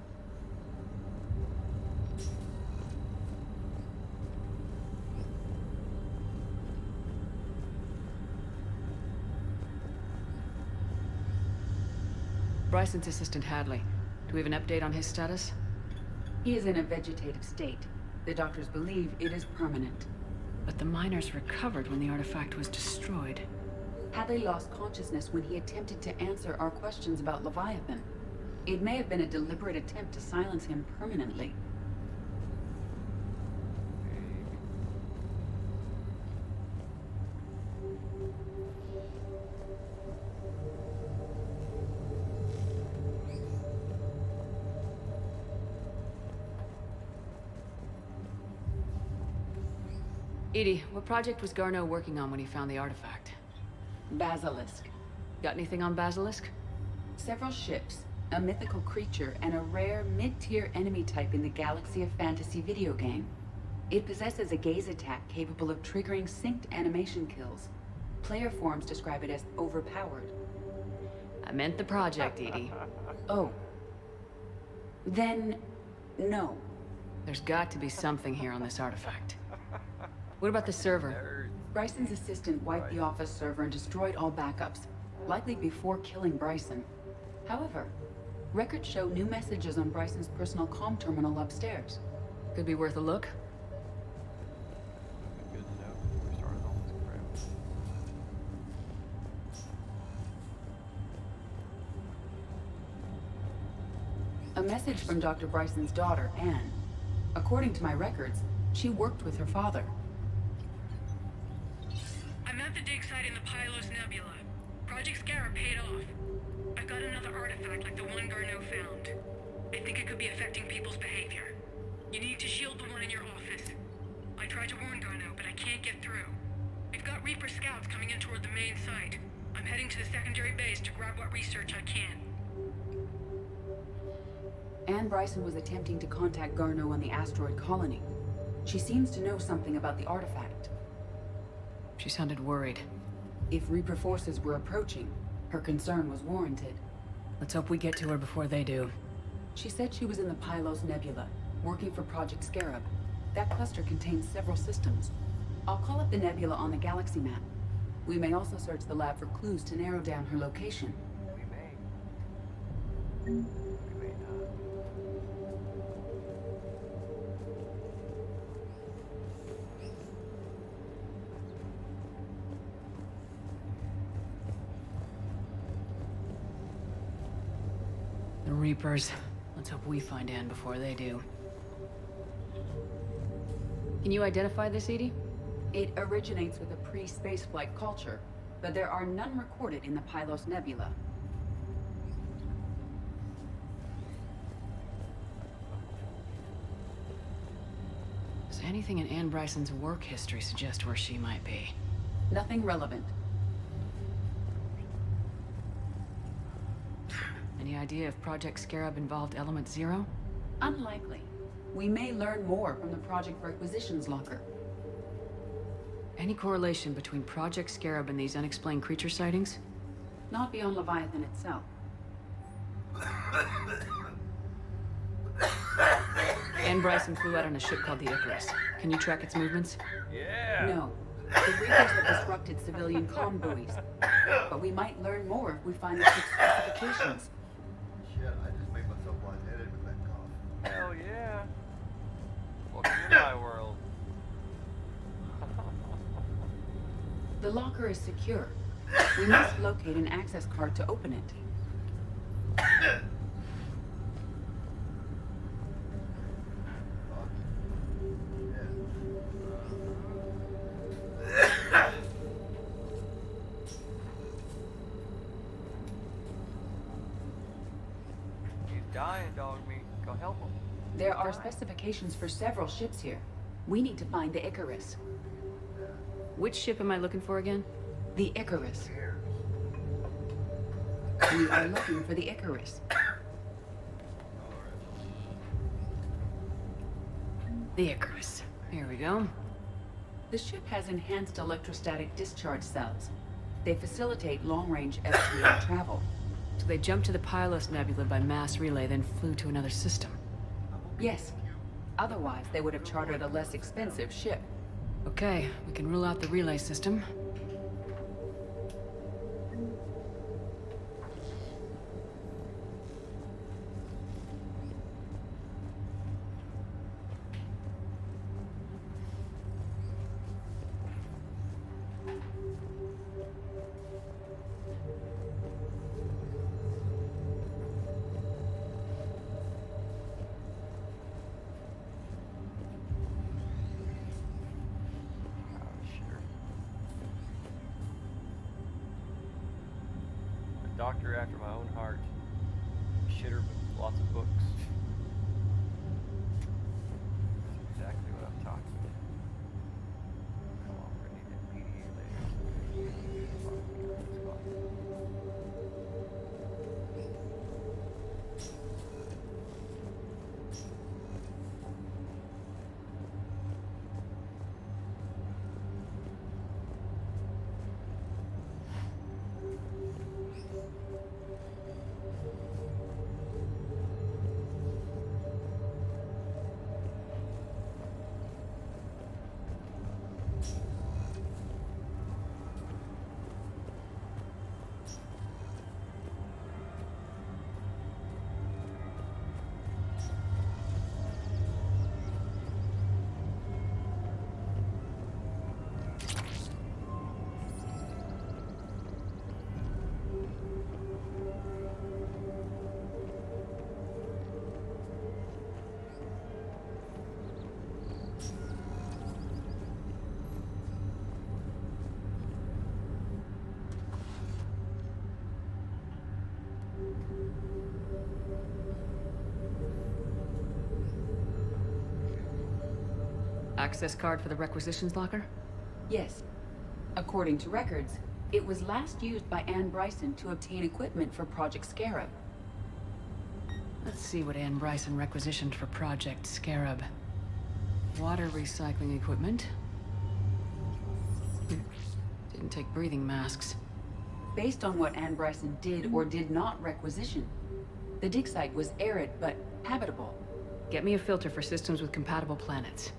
Bryson's assistant Hadley. Do we have an update on his status? He is in a vegetative state. The doctors believe it is permanent. But the miners recovered when the artifact was destroyed. Hadley lost consciousness when he attempted to answer our questions about Leviathan. It may have been a deliberate attempt to silence him permanently. Edie, what project was Garneau working on when he found the artifact? Basilisk. Got anything on Basilisk? Several ships, a mythical creature, and a rare mid-tier enemy type in the Galaxy of Fantasy video game. It possesses a gaze attack capable of triggering synced animation kills. Player forums describe it as overpowered. I meant the project, Edie. Oh. Then, no. There's got to be something here on this artifact. What about the server? Bryson's assistant wiped the office server and destroyed all backups, likely before killing Bryson. However, records show new messages on Bryson's personal comm terminal upstairs. Could be worth a look. A message from Dr. Bryson's daughter, Anne. According to my records, she worked with her father. I'm at the dig site in the Pylos Nebula. Project Scarab paid off. I've got another artifact like the one Garneau found. I think it could be affecting people's behavior. You need to shield the one in your office. I tried to warn Garneau, but I can't get through. We've got Reaper scouts coming in toward the main site. I'm heading to the secondary base to grab what research I can. Anne Bryson was attempting to contact Garneau on the asteroid colony. She seems to know something about the artifact. She sounded worried. If Reaper forces were approaching, her concern was warranted. Let's hope we get to her before they do. She said she was in the Pylos Nebula, working for Project Scarab. That cluster contains several systems. I'll call up the nebula on the galaxy map. We may also search the lab for clues to narrow down her location. We may. We may not. The Reapers. Let's hope we find Anne before they do. Can you identify this, Edie? It originates with a pre-spaceflight culture, but there are none recorded in the Pylos Nebula. Does anything in Anne Bryson's work history suggest where she might be? Nothing relevant. Any idea if Project Scarab involved Element Zero? Unlikely. We may learn more from the Project Requisitions Locker. Any correlation between Project Scarab and these unexplained creature sightings? Not beyond Leviathan itself. Anne Bryson flew out on a ship called the Icarus. Can you track its movements? Yeah. No. The Reapers have disrupted civilian comm buoys. But we might learn more if we find the ship's specifications. Shit, I just made myself lightheaded with that cough. Hell yeah. Welcome to my world. The locker is secure. We must locate an access card to open it. He's dying, dog meat. Go help him. There are specifications for several ships here. We need to find the Icarus. Which ship am I looking for again? The Icarus. We are looking for the Icarus. The Icarus. Here we go. The ship has enhanced electrostatic discharge cells. They facilitate long-range FTL travel. So they jumped to the Pylos Nebula by mass relay, then flew to another system. Yes. Otherwise, they would have chartered a less expensive ship. Okay, we can rule out the relay system. Doctor after my own heart. Shitter with lots of books. That's exactly what I'm talking about. Come on, we're gonna need that PDA later. Access card for the requisitions locker? Yes. According to records, it was last used by Anne Bryson to obtain equipment for Project Scarab. Let's see what Anne Bryson requisitioned for Project Scarab. Water recycling equipment. Didn't take breathing masks. Based on what Anne Bryson did or did not requisition, the dig site was arid but habitable. Get me a filter for systems with compatible planets.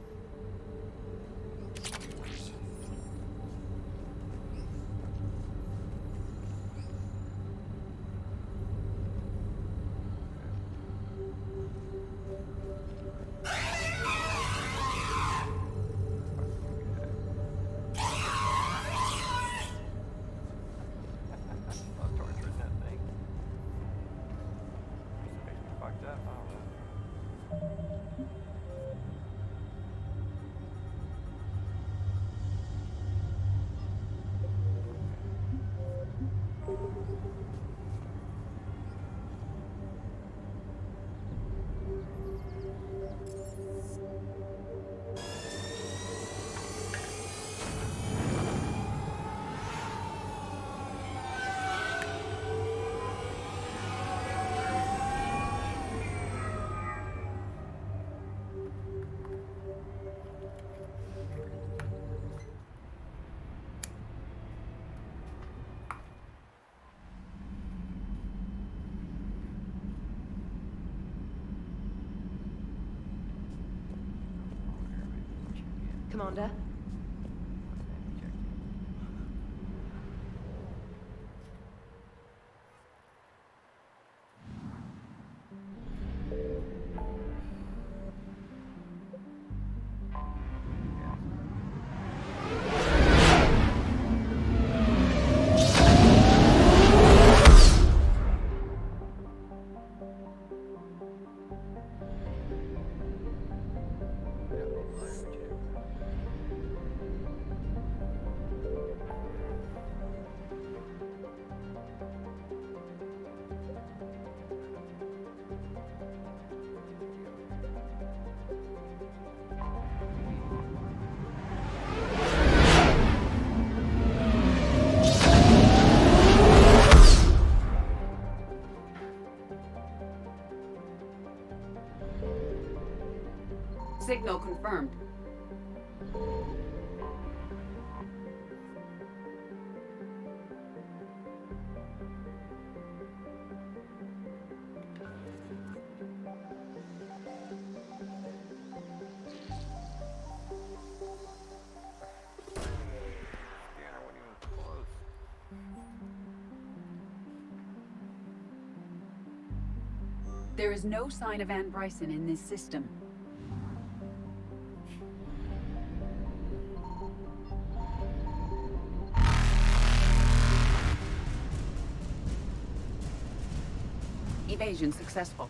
Commander? Signal confirmed. There is no sign of Ann Bryson in this system. Evasion successful.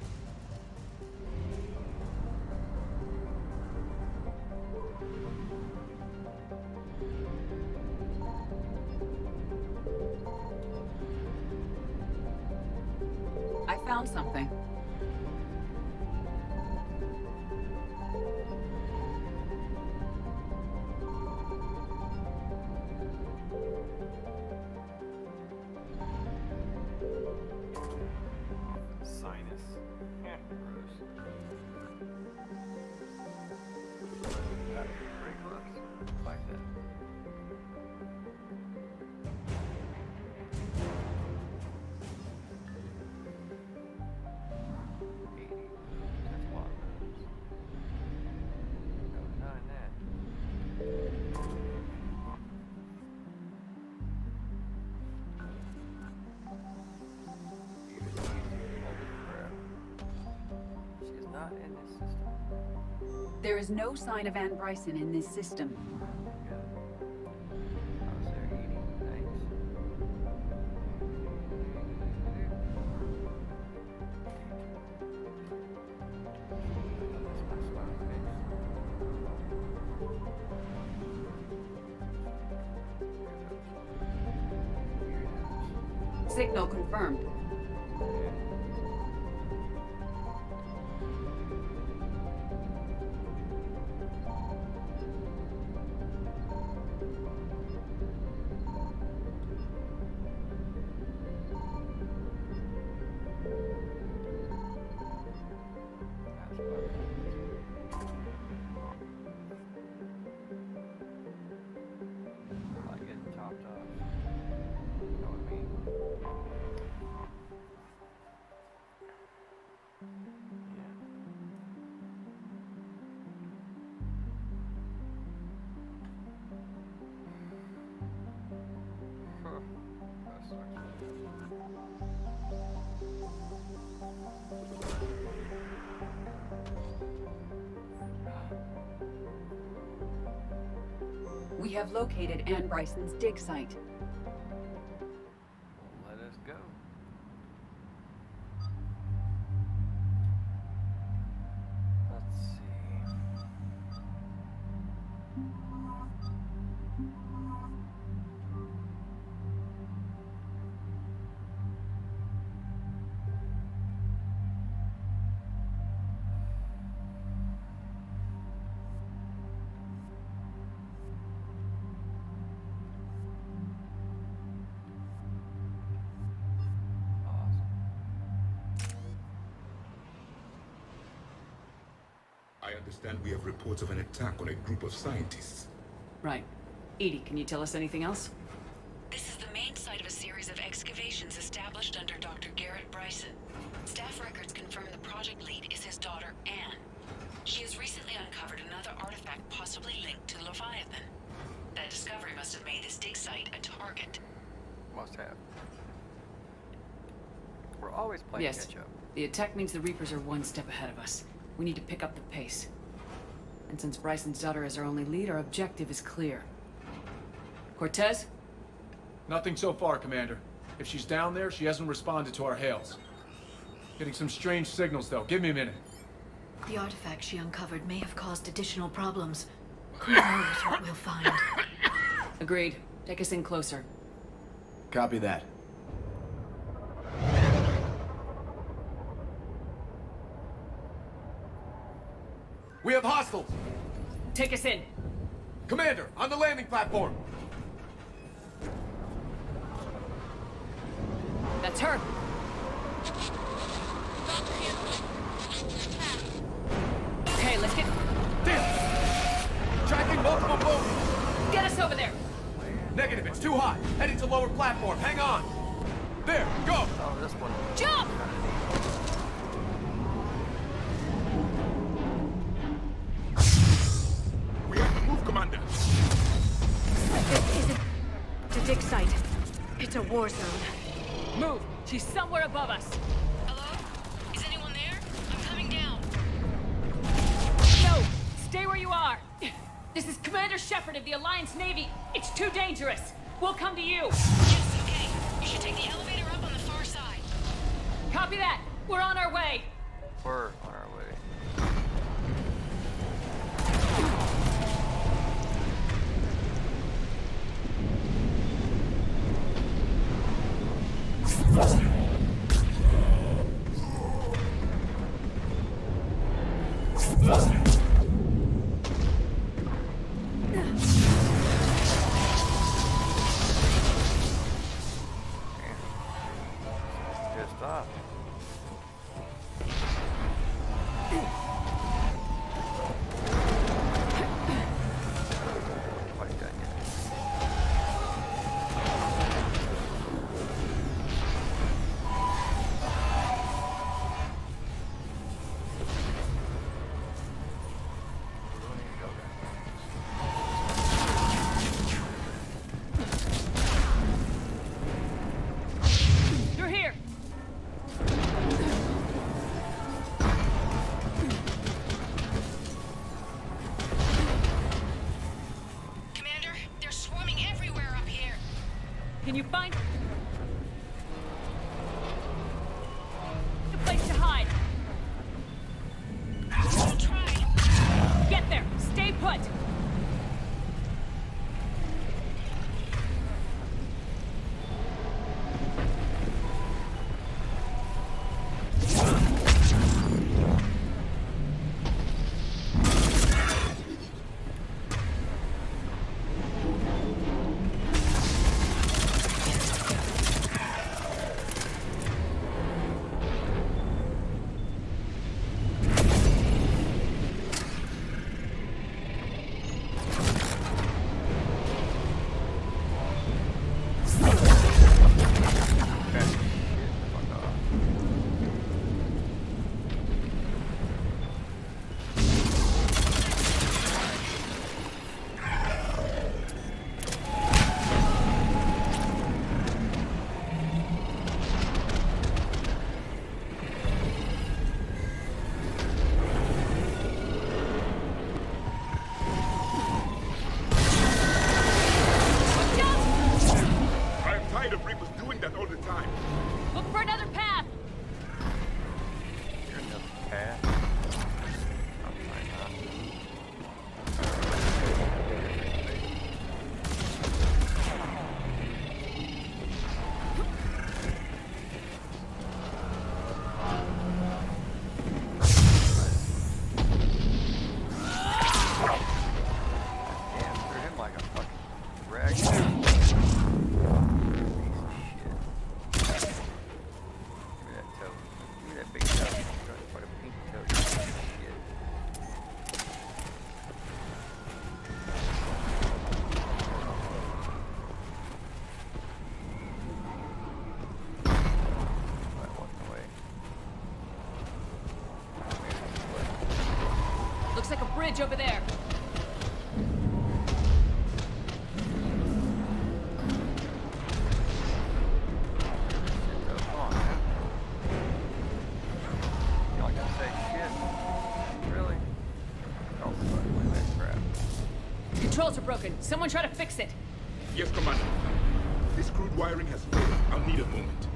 I found something. There is no sign of Ann Bryson in this system. Signal confirmed. We have located Ann Bryson's dig site. Let us go. Let's see. I understand we have reports of an attack on a group of scientists. Right. Edie, can you tell us anything else? This is the main site of a series of excavations established under Dr. Garrett Bryson. Staff records confirm the project lead is his daughter, Anne. She has recently uncovered another artifact possibly possibly linked to Leviathan. That discovery must have made this dig site a target. Must have. We're always playing Yes. catch up. The attack means the Reapers are one step ahead of us. We need to pick up the pace. And since Bryson's daughter is our only lead, our objective is clear. Cortez? Nothing so far, Commander. If she's down there, she hasn't responded to our hails. Getting some strange signals, though. Give me a minute. The artifact she uncovered may have caused additional problems. Who knows what we'll find? Agreed. Take us in closer. Copy that. We have hostiles! Take us in. Commander, on the landing platform! That's her. Okay, let's get... Damn! Tracking multiple boats! Get us over there! Negative, it's too hot. Heading to lower platform. Hang on! There, go! Oh, this one. Jump! We have to move, Commander. This isn't the dig site. It's a war zone. Move! She's somewhere above us. Hello? Is anyone there? I'm coming down. No! Stay where you are! This is Commander Shepard of the Alliance Navy. It's too dangerous. We'll come to you. Yes, okay. You should take the elevator up on the far side. Copy that. We're on our way. We're on our way. Good stuff. Quite done yet. We don't need to go there. You're here. Commander, they're swarming everywhere up here. Can you find a place to hide? I'll try. Get there. Stay put. I'm tired of Reapers doing that all the time. Look for another path. Here's another path. I'll find out. Damn, threw him like a fucking rag. Piece of shit. Give me that toe. Give me that big toe. Got quite a pink toe. Piece of shit. Right, walking away. Looks like a bridge over there. controls are broken. Someone try to fix it. Yes, Commander. This crude wiring has failed. I'll need a moment.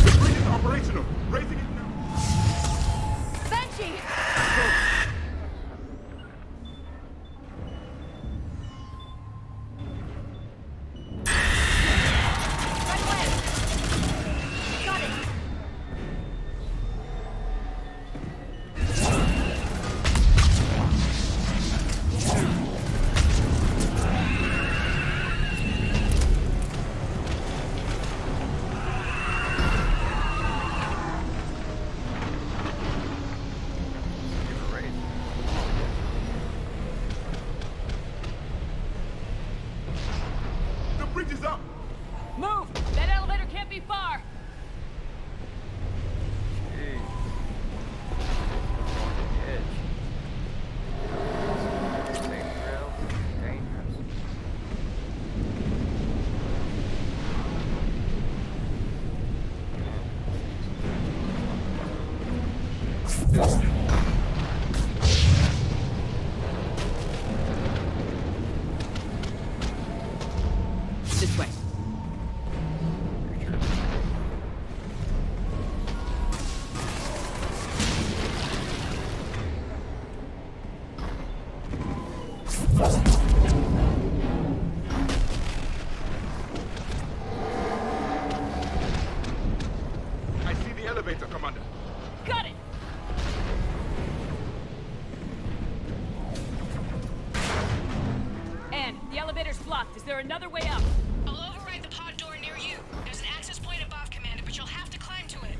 The bridge is operational. Raising it now. Banshee! This way. I see the elevator, Commander. Got it! Anne, the elevator's blocked. Is there another way up? I'll override the pod door near you. There's an access point above, Commander, but you'll have to climb to it.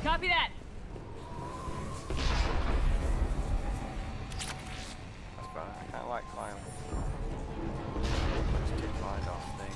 Copy that. That's fine. I kind of like climbing. Let's get climbed off things.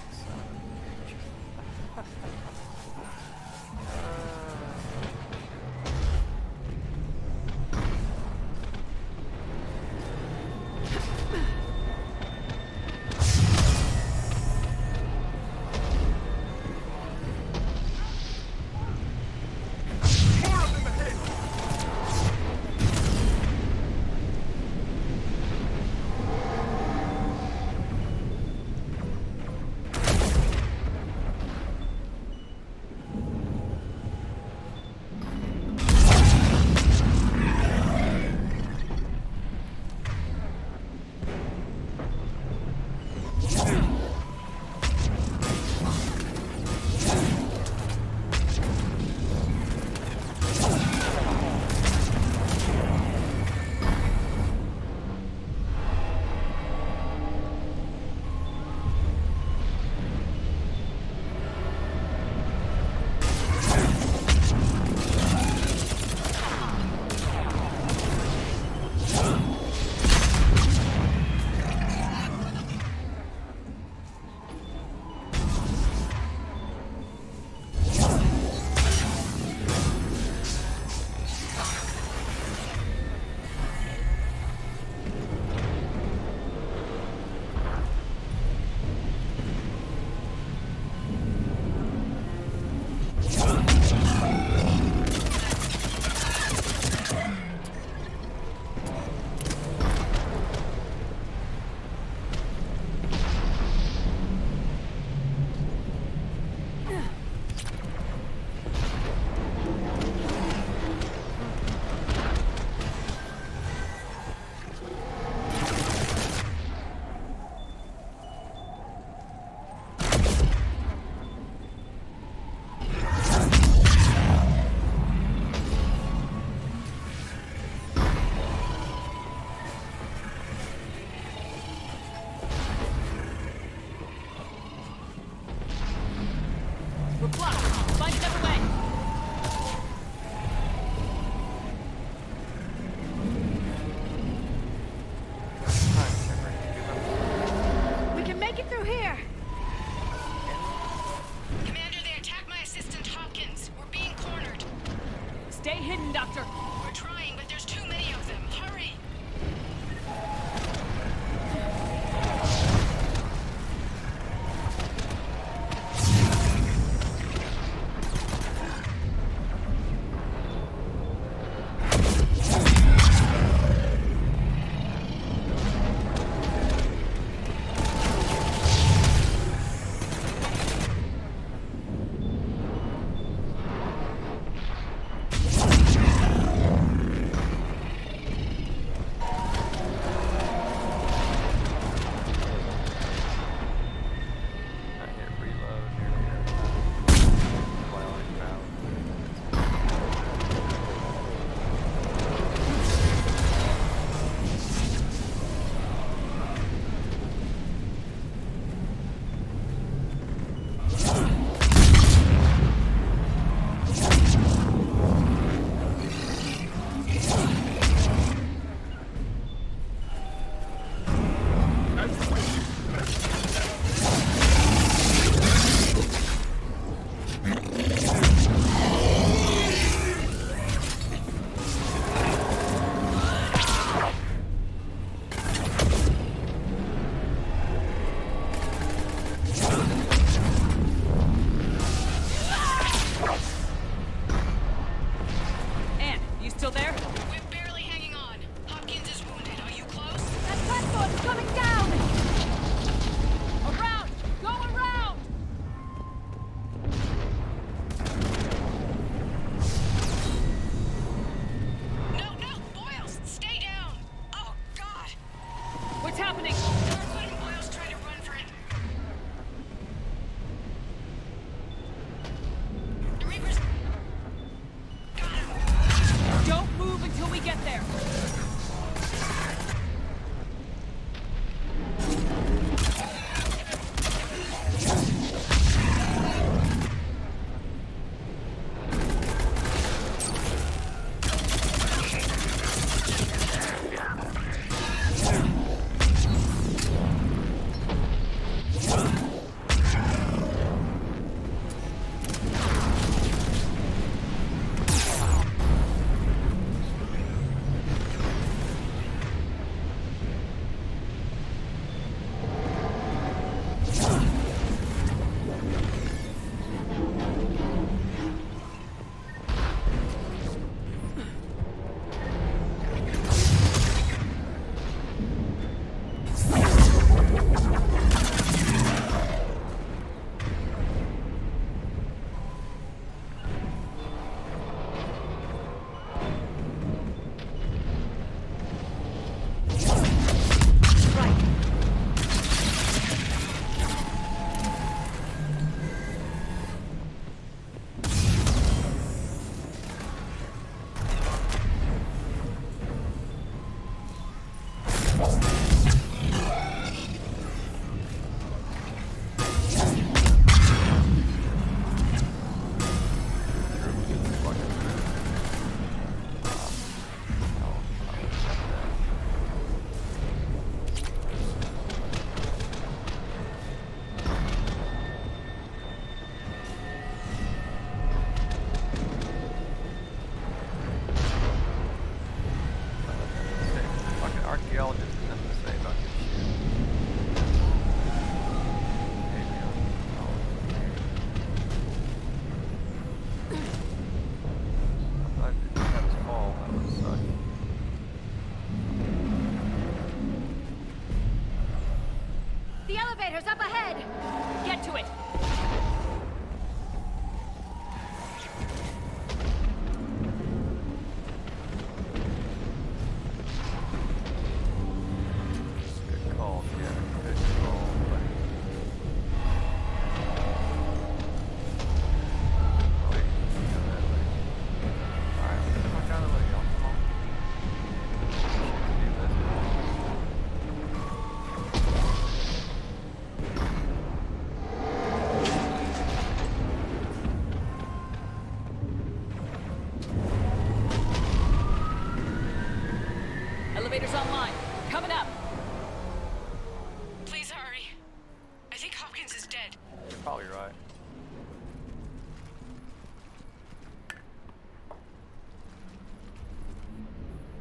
We're blocked. Find another way. We can make it through here. Commander, they attacked my assistant Hopkins. We're being cornered. Stay hidden, Doctor. We're trying, but there's too many of them. Hurry!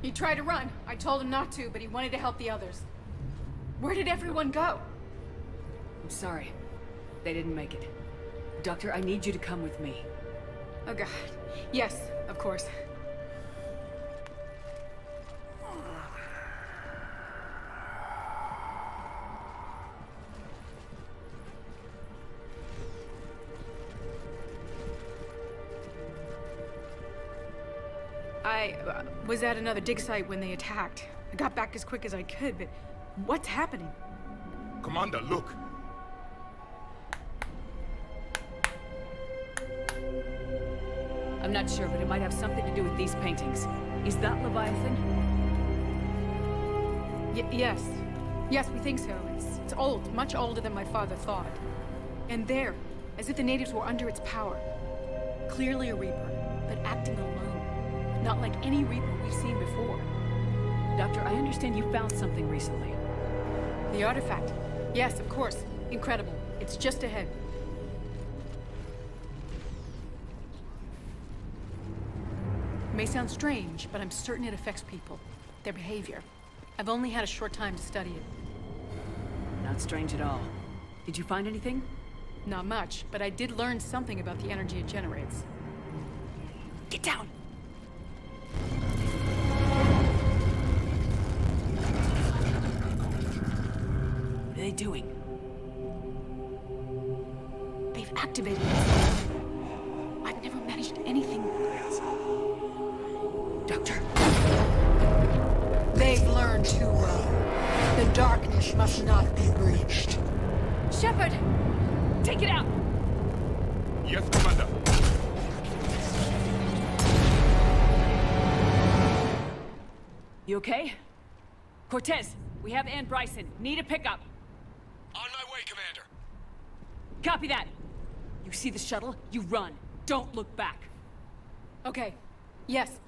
He tried to run. I told him not to, but he wanted to help the others. Where did everyone go? I'm sorry. They didn't make it. Doctor, I need you to come with me. Oh god. Yes, of course. I was at another dig site when they attacked. I got back as quick as I could, but what's happening? Commander, look. I'm not sure, but it might have something to do with these paintings. Is that Leviathan? Yes. Yes, we think so. It's old, much older than my father thought. And there, as if the natives were under its power. Clearly a Reaper, but acting alone. Not like any Reaper we've seen before. Doctor, I understand you found something recently. The artifact. Yes, of course. Incredible. It's just ahead. It may sound strange, but I'm certain it affects people. Their behavior. I've only had a short time to study it. Not strange at all. Did you find anything? Not much, but I did learn something about the energy it generates. Get down! What are they doing? They've activated it. I've never managed anything. Doctor. They've learned too well. The darkness must not be breached. Shepard! Take it out! Yes, Commander. You okay? Cortez, we have Ann Bryson. Need a pickup. On my way, Commander. Copy that. You see the shuttle? You run. Don't look back. Okay. Yes.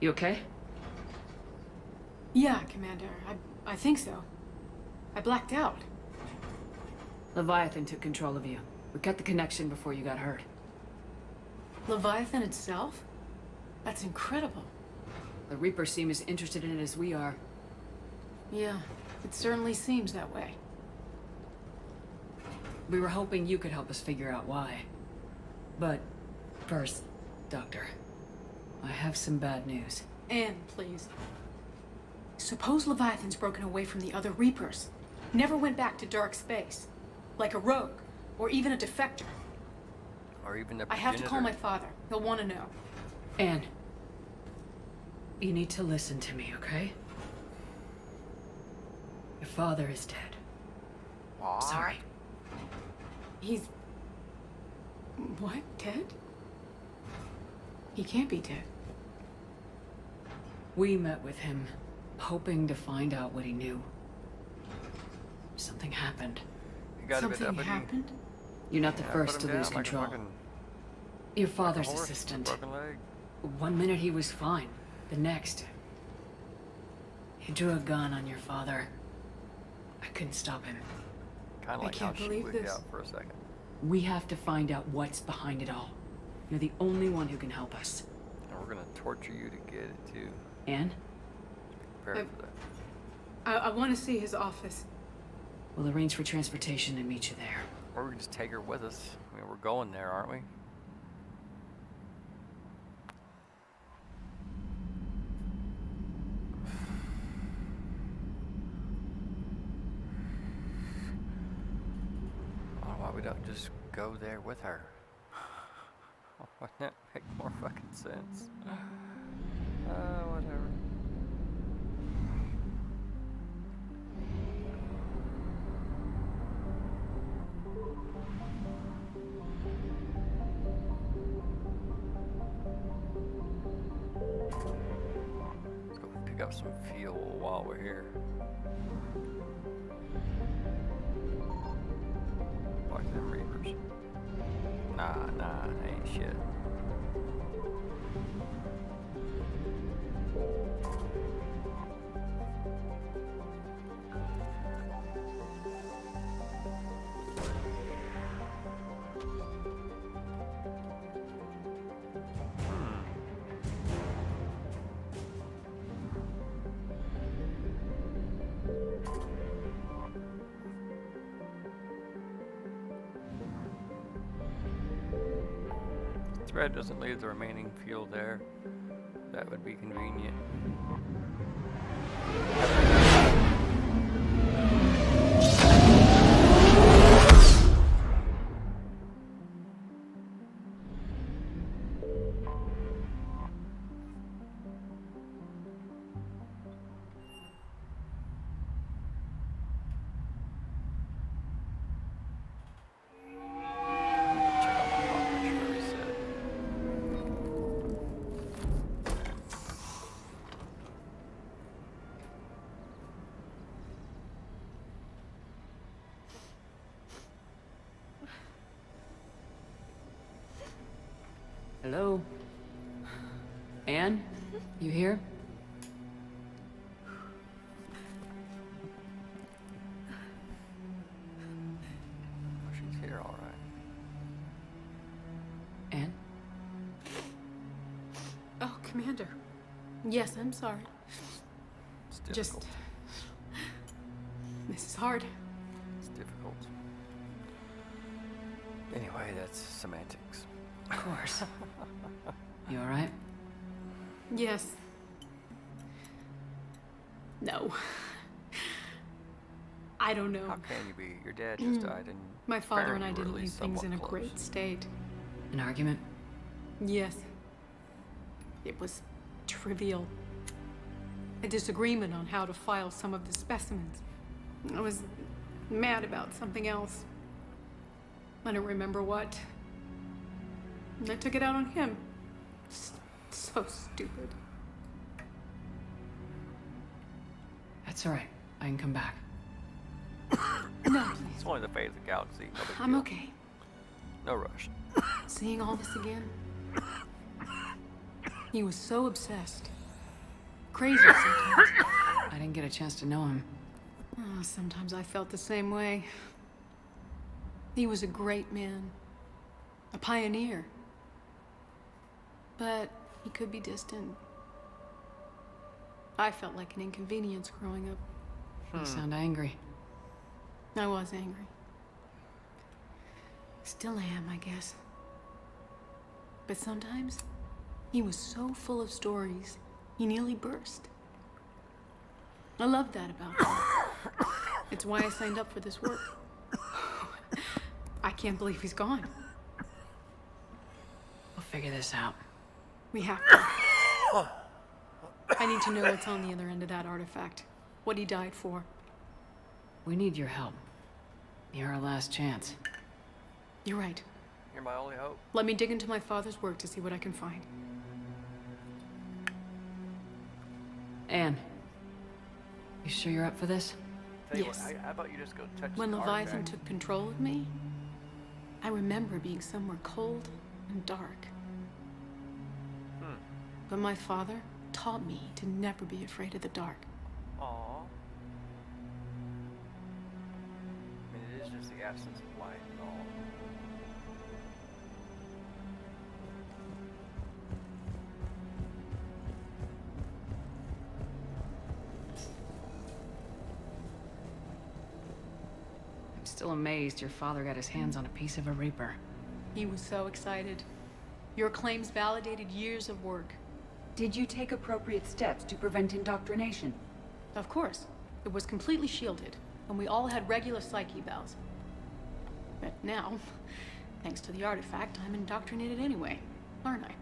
You okay? Yeah, Commander. I think so. I blacked out. Leviathan took control of you. We cut the connection before you got hurt. Leviathan itself? That's incredible. The Reapers seem as interested in it as we are. Yeah, it certainly seems that way. We were hoping you could help us figure out why. But first, Doctor, I have some bad news. Anne, please. Suppose Leviathan's broken away from the other Reapers. Never went back to dark space. Like a rogue, or even a defector. Or even a I have to call my father. He'll want to know. Anne, you need to listen to me, okay? Your father is dead. What? Sorry. He's... What? Dead? He can't be dead. We met with him, hoping to find out what he knew. Something happened. You got Something happened? You're not the Yeah, first put to him lose down like a control. fucking- Your father's horse with a assistant. broken leg. One minute he was fine. The next, he drew a gun on your father. I couldn't stop him. Kind of like how can't she believe wigged this. out for a second. We have to find out what's behind it all. You're the only one who can help us. And we're gonna torture you to get it too. Anne, Prepare for that. I want to see his office. we'll arrange for transportation and meet you there. Or we can just take her with us. I mean, we're going there, aren't we? Why we don't just go there with her? Wouldn't that make more fucking sense? Whatever. Let's go pick up some fuel while we're here. Watch them Reapers. Nah, ain't shit. Thread doesn't leave the remaining fuel there. That would be convenient. Hello? Anne? You here? Oh, she's here, all right. Anne? Oh, Commander. Yes, I'm sorry. It's difficult. This is hard. It's difficult. Anyway, that's semantics. Of course. You alright? Yes. No. I don't know. How can you be? Your dad just died, and My father and I apparently didn't we're at leave least things in a somewhat great close. state. An argument? Yes. It was trivial. A disagreement on how to file some of the specimens. I was mad about something else. I don't remember what. And I took it out on him. So stupid. That's alright. I can come back. No, It's only the fate of the galaxy. No big I'm deal. okay. No rush. Seeing all this again. He was so obsessed. crazy sometimes. I didn't get a chance to know him. Oh, sometimes I felt the same way. He was a great man. A pioneer. But he could be distant. I felt like an inconvenience growing up. You sound angry. I was angry. Still am, I guess. But sometimes, he was so full of stories, he nearly burst. I love that about him. It's why I signed up for this work. I can't believe he's gone. We'll figure this out. We have to. I need to know what's on the other end of that artifact. What he died for. We need your help. You're our last chance. You're right. You're my only hope. Let me dig into my father's work to see what I can find. Anne, you sure you're up for this? Tell you Yes. what, how about you just go touch When the Leviathan artifact? took control of me, I remember being somewhere cold and dark. But my father taught me to never be afraid of the dark. Aww. I mean, it is just the absence of light and all. I'm still amazed your father got his hands on a piece of a Reaper. He was so excited. Your claims validated years of work. Did you take appropriate steps to prevent indoctrination? Of course. It was completely shielded, and we all had regular psych evals. But now, thanks to the artifact, I'm indoctrinated anyway, aren't I?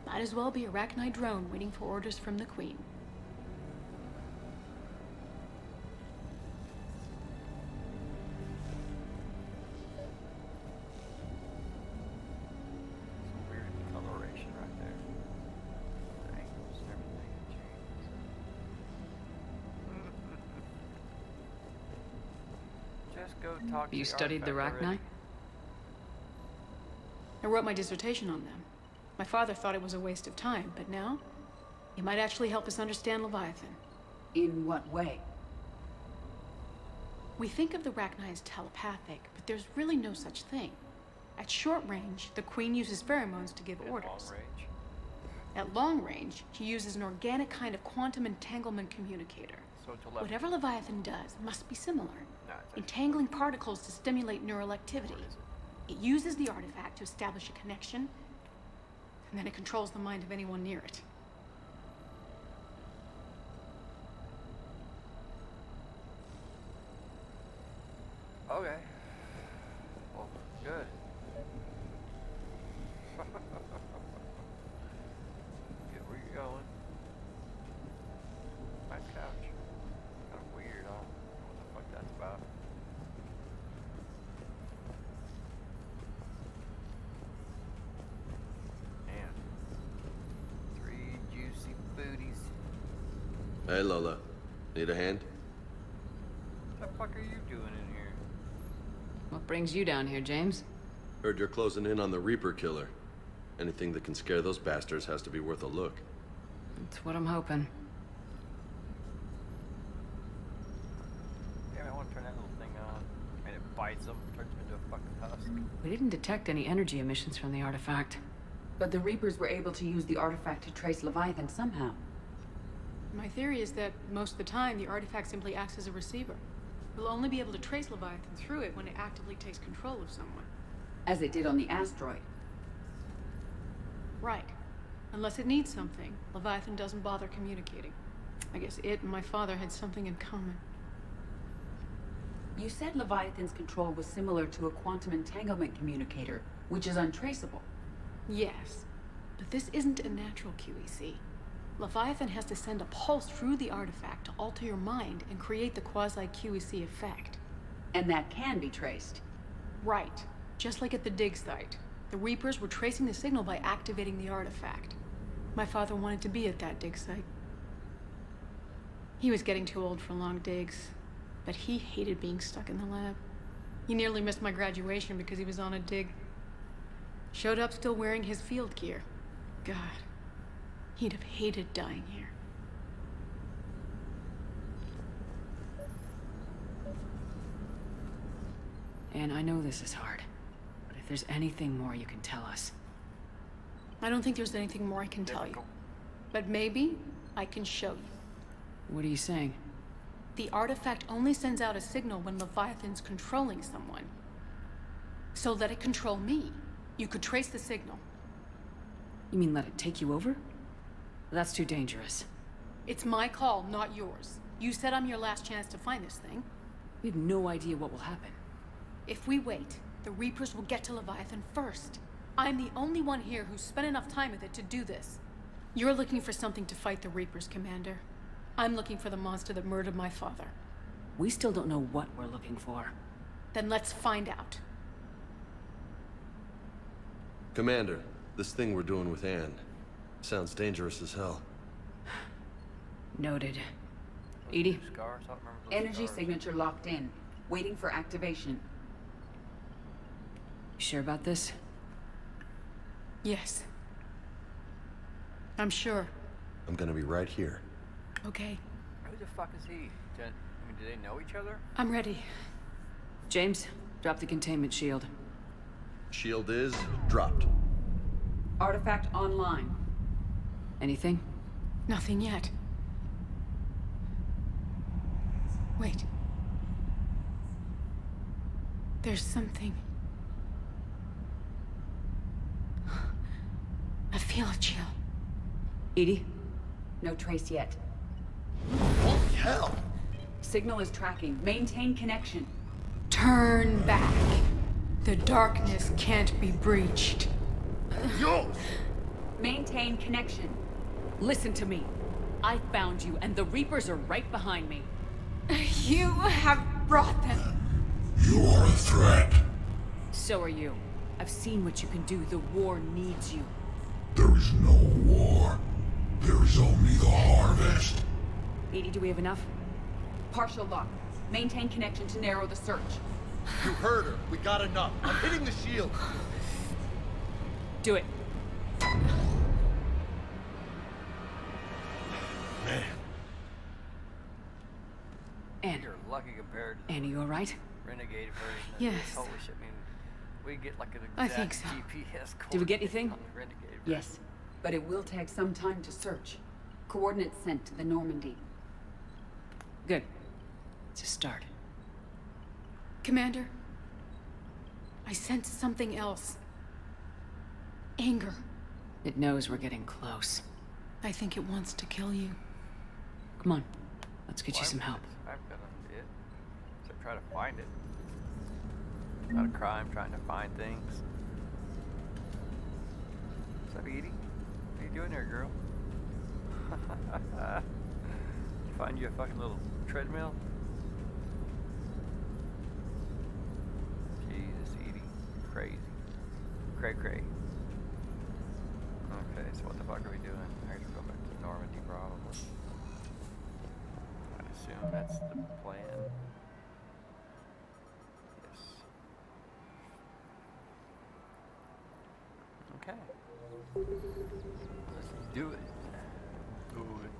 Might as well be a Arachnite drone waiting for orders from the Queen. Some weird coloration right there. The angles and everything changes. Just go talk to You studied the artifact Rachni? already. I wrote my dissertation on them. My father thought it was a waste of time, but now, it might actually help us understand Leviathan. In what way? We think of the Rachni as telepathic, but there's really no such thing. At short range, the Queen uses pheromones to give orders. Long range. At long range, she uses an organic kind of quantum entanglement communicator. So telepathy. Whatever Leviathan does must be similar. Nah, it's Entangling particles to stimulate neural activity. It uses the artifact to establish a connection, and then it controls the mind of anyone near it. Okay. Well, good. Get where you're going. Nice couch. Kind of weird, huh? What the fuck that's about. Man. 3 juicy booties. Hey, Lola. Need a hand? What the fuck are you doing in here? What brings you down here, James? Heard you're closing in on the Reaper killer. Anything that can scare those bastards has to be worth a look. That's what I'm hoping. Damn, I want to turn that little thing on. And it bites them, turns them into a fucking husk. We didn't detect any energy emissions from the artifact. But the Reapers were able to use the artifact to trace Leviathan somehow. My theory is that most of the time, the artifact simply acts as a receiver. We'll only be able to trace Leviathan through it when it actively takes control of someone. As it did on the asteroid. Right. Unless it needs something, Leviathan doesn't bother communicating. I guess it and my father had something in common. You said Leviathan's control was similar to a quantum entanglement communicator, which is untraceable. Yes, but this isn't a natural QEC. Leviathan has to send a pulse through the artifact to alter your mind and create the quasi-QEC effect. And that can be traced. Right. Just like at the dig site. The Reapers were tracing the signal by activating the artifact. My father wanted to be at that dig site. He was getting too old for long digs, but he hated being stuck in the lab. He nearly missed my graduation because he was on a dig. Showed up still wearing his field gear. God, he'd have hated dying here. And I know this is hard, but if there's anything more you can tell us. I don't think there's anything more I can tell you. But maybe I can show you. What are you saying? The artifact only sends out a signal when Leviathan's controlling someone. So let it control me. You could trace the signal. You mean let it take you over? That's too dangerous. It's my call, not yours. You said I'm your last chance to find this thing. We have no idea what will happen. If we wait, the Reapers will get to Leviathan first. I'm the only one here who's spent enough time with it to do this. You're looking for something to fight the Reapers, Commander. I'm looking for the monster that murdered my father. We still don't know what we're looking for. Then let's find out. Commander, this thing we're doing with Anne sounds dangerous as hell. Noted. Edie? Energy signature locked in. Waiting for activation. You sure about this? Yes. I'm sure. I'm gonna be right here. Okay. Who the fuck is he? I mean, do they know each other? I'm ready. James, drop the containment shield. Shield is dropped. Artifact online. Anything? Nothing yet. Wait. There's something. I feel a chill. Edie? No trace yet. Holy hell! Signal is tracking. Maintain connection. Turn back. The darkness can't be breached. Yo! Maintain connection. Listen to me. I found you, and the Reapers are right behind me. You have brought them. You are a threat. So are you. I've seen what you can do. The war needs you. There is no war. There is only the harvest. Edie, do we have enough? Partial lock. Maintain connection to narrow the search. You heard her. We got enough. I'm hitting the shield. Do it. Man. Anne. You're lucky compared to Anne, you alright? renegade version of Yes. this. Holy shit, I mean, we get like an I exact think so. GPS coordinate Did we get anything? on the renegade version. Yes, but it will take some time to search. Coordinates sent to the Normandy. Good. It's a start. Commander, I sense something else. Anger. It knows we're getting close. I think it wants to kill you. Come on. Let's get you some help. I've got it. So try to find it. Not a crime trying to find things. What's up, Edie? What are you doing there, girl? Find you a fucking little treadmill? Jesus, Edie. Crazy. Cray cray. Okay, so what the fuck are we doing? I guess we'll go back to Normandy, probably. I assume that's the plan. Yes. Okay. Let's do it. Do it.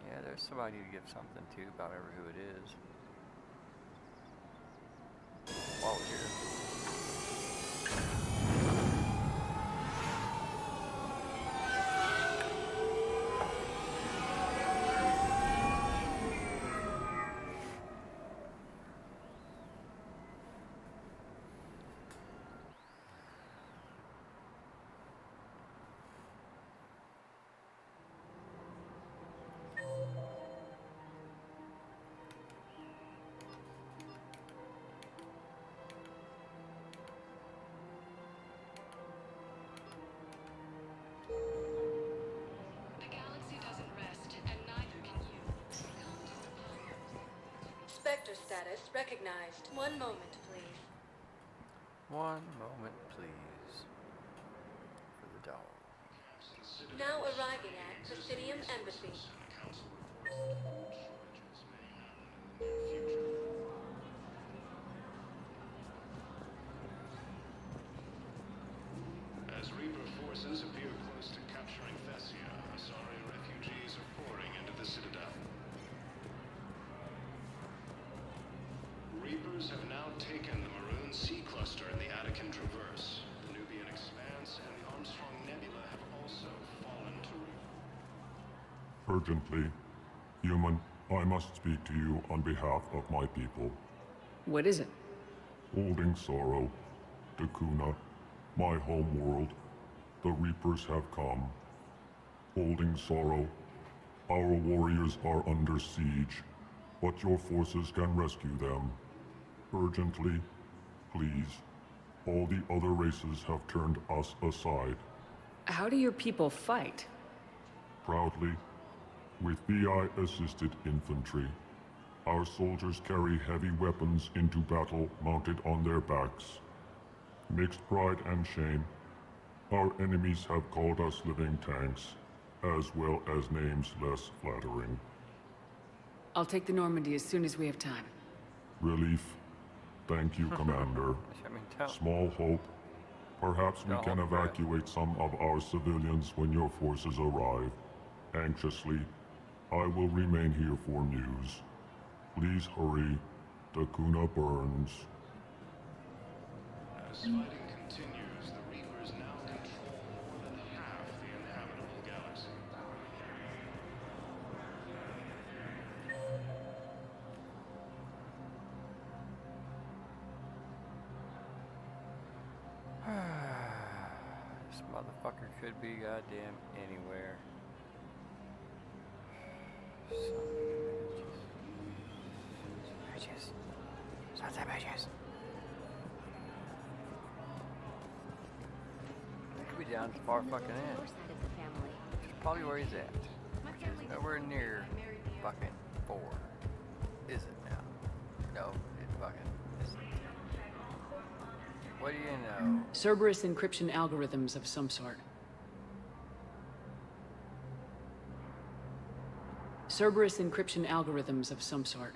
Yeah, there's somebody to give something to, about ever who it is. While we're here. Spectre status recognized. One moment, please. One moment, please. For the dog. Now arriving at Presidium Embassy. As Reaper forces appear close to capturing Thessia, Asari refugees are pouring into the Citadel. Urgently. Human, I must speak to you on behalf of my people. What is it? Holding sorrow. Dakuna, my home world. The Reapers have come. Holding sorrow. Our warriors are under siege, but your forces can rescue them. Urgently, please. All the other races have turned us aside. How do your people fight? Proudly, with VI-assisted infantry. Our soldiers carry heavy weapons into battle mounted on their backs. Mixed pride and shame, our enemies have called us living tanks, as well as names less flattering. I'll take the Normandy as soon as we have time. Relief. Thank you, Commander. Small hope. Perhaps we can evacuate some of our civilians when your forces arrive. Anxiously, I will remain here for news. Please hurry. Dakuna burns. As fighting continues, the Reapers now control more than half the inhabitable galaxy. This motherfucker could be goddamn anywhere. Son of bitches. Sons of bitches. He could be down at the far fucking end. Which is probably where he's at. Which is nowhere near fucking 4. Is it now? No, it fucking isn't. What do you know? Cerberus encryption algorithms of some sort. Cerberus encryption algorithms of some sort.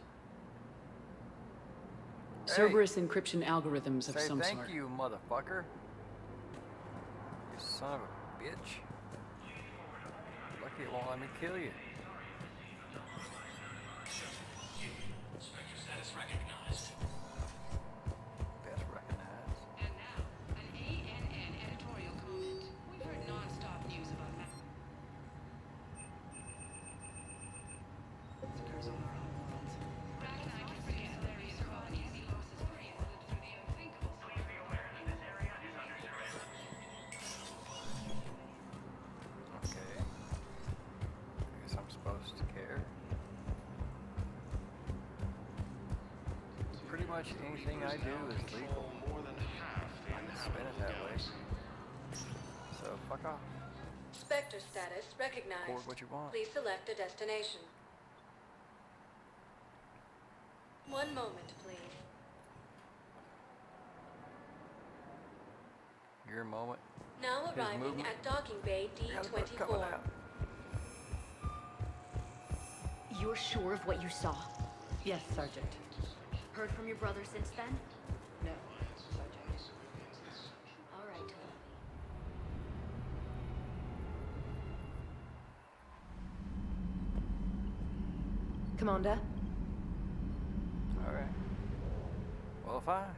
Cerberus encryption algorithms of some sort. Thank you, motherfucker. You son of a bitch. Lucky it won't let me kill you. Spectre status recognized. Best recognized. And now, an ANN editorial comment. We've heard non-stop news about that. Occurs on our own worlds. Ragnar can forget hilarious colonies he losses preloaded through the unthinkable. Please be aware that this area is under surveillance. Okay. I guess I'm supposed to care. Pretty much anything I do is legal. I can spin it that way. So fuck off. Spectre status recognized. Record what you want. Please select a destination. 1 moment, please. Your moment. Now His arriving movement. at docking bay D24. You're sure of what you saw? Yes, Sergeant. Heard from your brother since then? No, Sergeant. All right. Commander? Alright. Well, fine.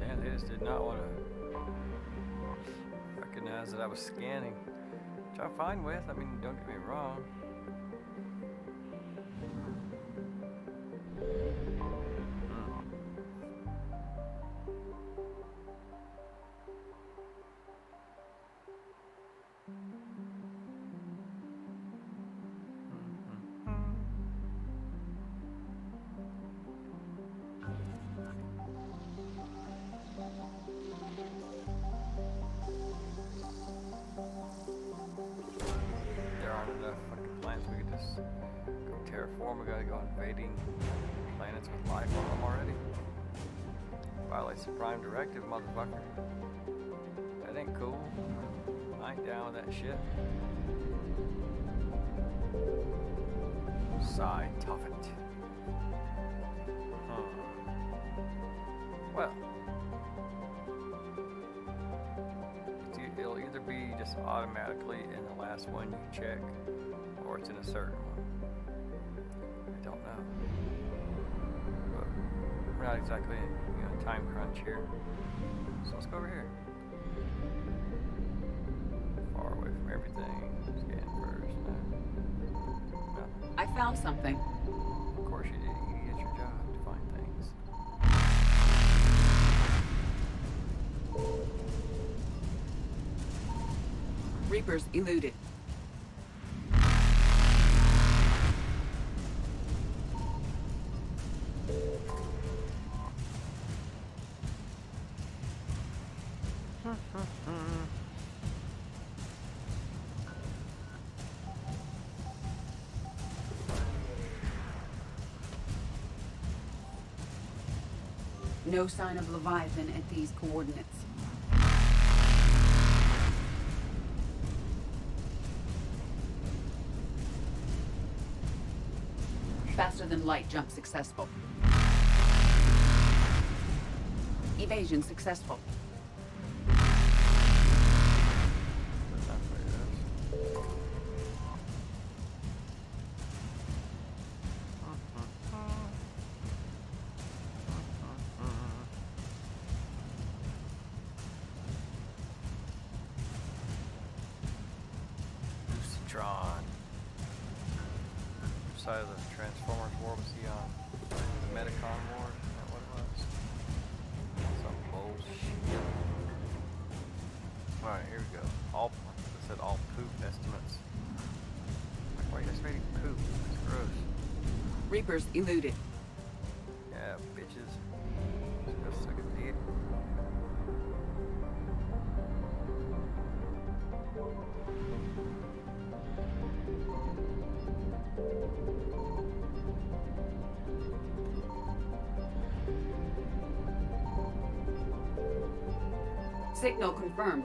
Damn, they just did not want to recognize that I was scanning. Which I'm fine with. I mean, don't get me wrong. transform, we gotta go invading planets with life on them already. Violates the Prime Directive, motherfucker. That ain't cool. I ain't down with that shit. Sigh, Tuffet. Well, it'll either be just automatically in the last one you check, or it's in a certain one. I don't know. But we're not exactly in time crunch here. So let's go over here. Far away from everything. Scan first. No. I found something. Of course you did. You get your job to find things. Reapers eluded. No sign of Leviathan at these coordinates. Faster than light jump successful. Evasion successful. Side of the Transformers war was he on? The Metacon war? Is that what it was? Some bullshit. Alright, here we go. It said all poop estimates. Like, why are you estimating poop? That's gross. Reapers eluded. Yeah, bitches. Just suck a dick. Signal confirmed.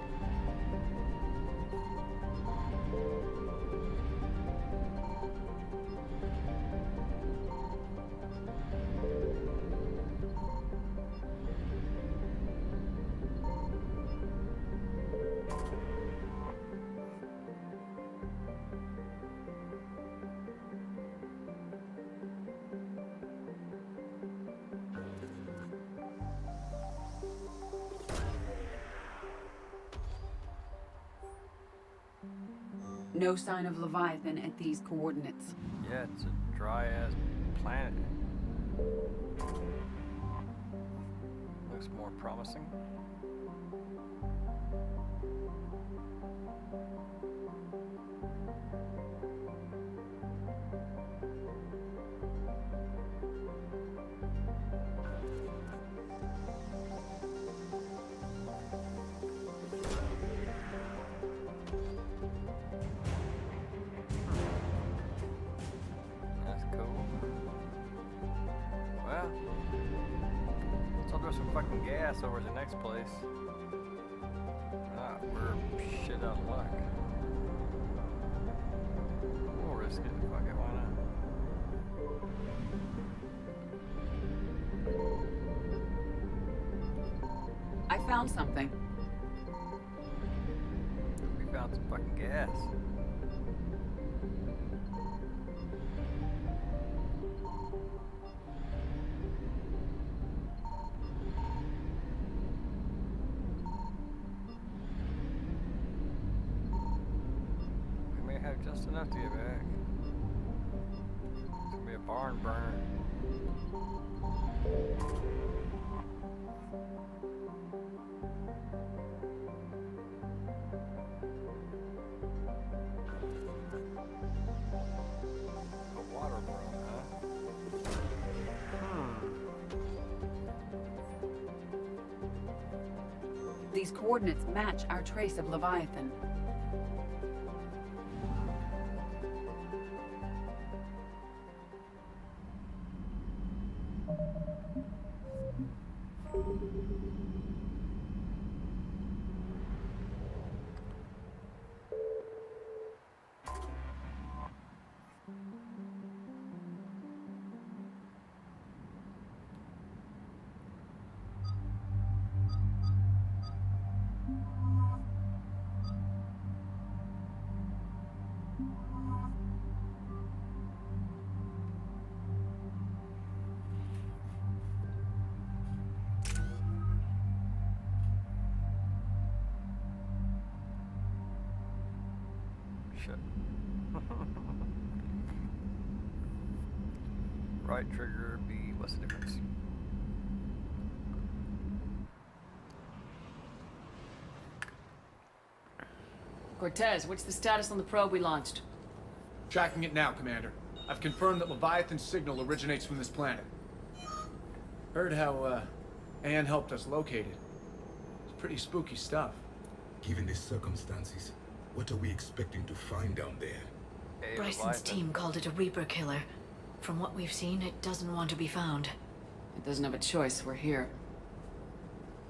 No sign of Leviathan at these coordinates. Yeah, it's a dry-ass planet. Looks more promising. Some fucking gas over the next place. We're shit out of luck. We'll risk it. Fuck it, why not? I found something. We found some fucking gas. Just enough to get back. It's gonna be a barn burner. A water broom, huh? These coordinates match our trace of Leviathan. Shit. Right trigger, B, what's the difference? Cortez, what's the status on the probe we launched? Tracking it now, Commander. I've confirmed that Leviathan's signal originates from this planet. Heard how, Anne helped us locate it. It's pretty spooky stuff. Given the circumstances, what are we expecting to find down there? Bryson's team called it a Reaper killer. From what we've seen, it doesn't want to be found. It doesn't have a choice, we're here.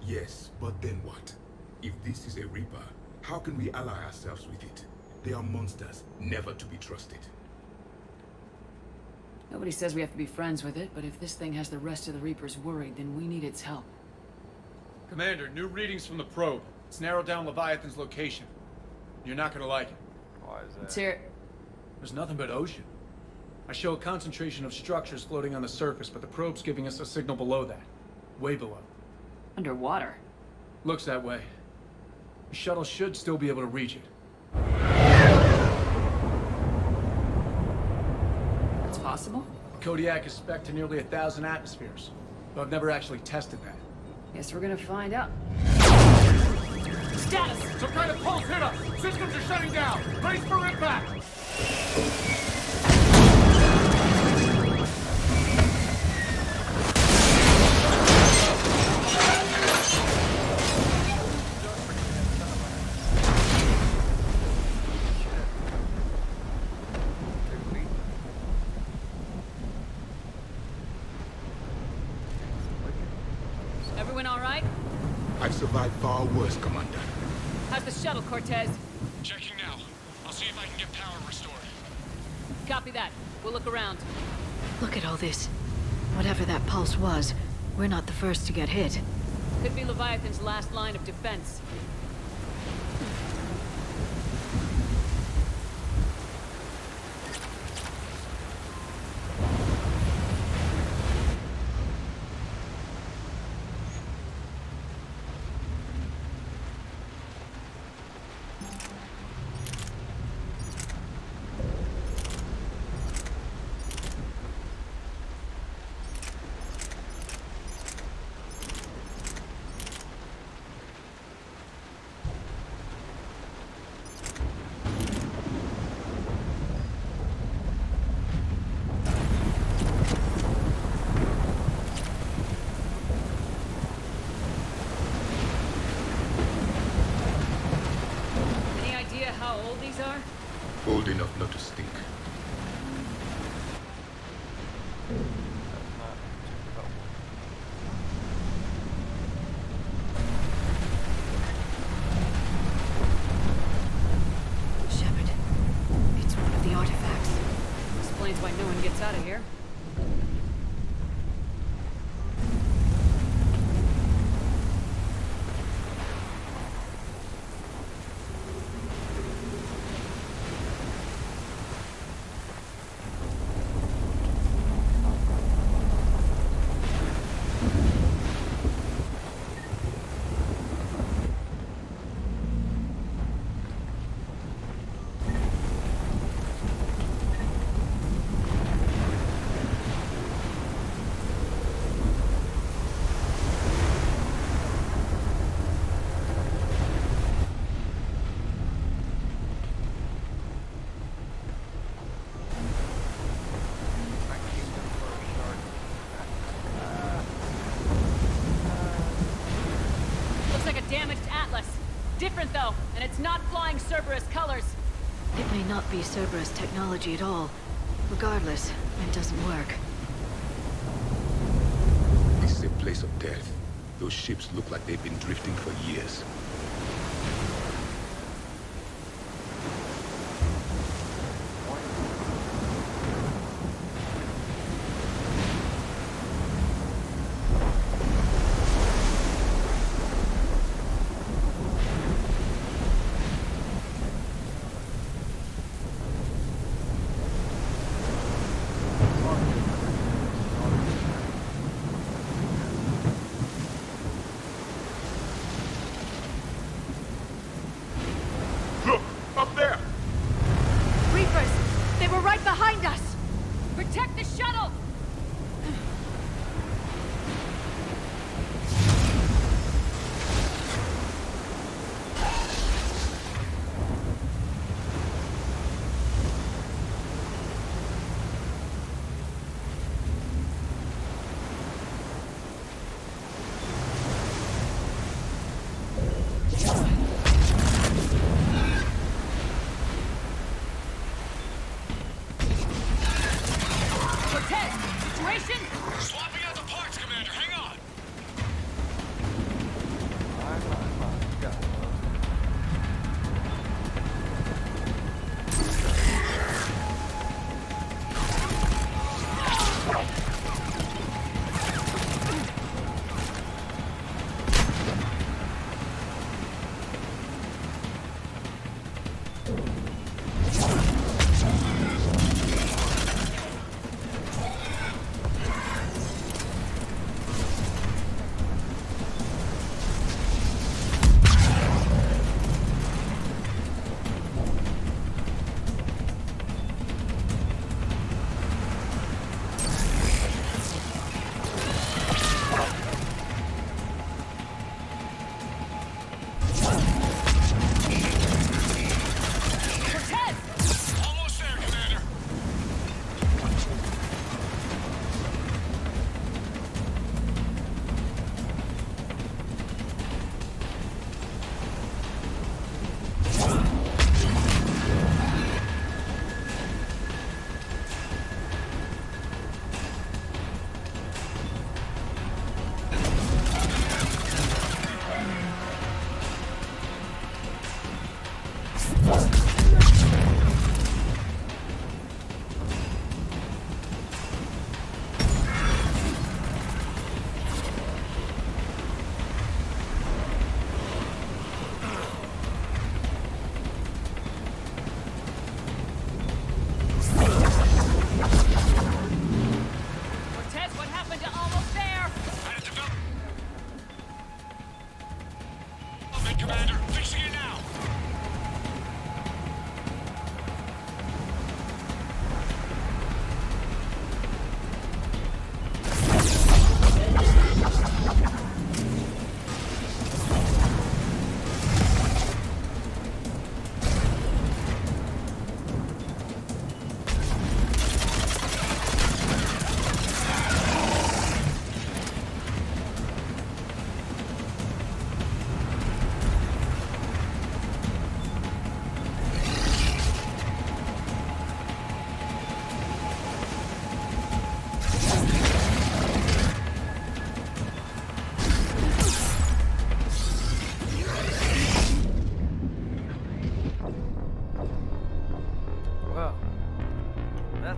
Yes, but then what? If this is a Reaper, how can we ally ourselves with it? They are monsters, never to be trusted. Nobody says we have to be friends with it, but if this thing has the rest of the Reapers worried, then we need its help. Commander, new readings from the probe. It's narrowed down Leviathan's location. You're not gonna like it. Why is that? Let's hear it. There's nothing but ocean. I show a concentration of structures floating on the surface, but the probe's giving us a signal below that. Way below. Underwater? Looks that way. The shuttle should still be able to reach it. That's possible? Kodiak is spec'd to nearly 1,000 atmospheres, but I've never actually tested that. Guess we're gonna find out. Status! Some kind of pulse hit us! Systems are shutting down! Brace for impact! Everyone all right? I've survived far worse, Commander. How's the shuttle, Cortez? Checking now. I'll see if I can get power restored. Copy that. We'll look around. Look at all this. Whatever that pulse was, we're not the first to get hit. Could be Leviathan's last line of defense. How old these are? Old enough not to stink. Shepard, it's one of the artifacts. Explains why no one gets out of here. Different though, and it's not flying Cerberus colors. It may not be Cerberus technology at all. Regardless, it doesn't work. This is a place of death. Those ships look like they've been drifting for years.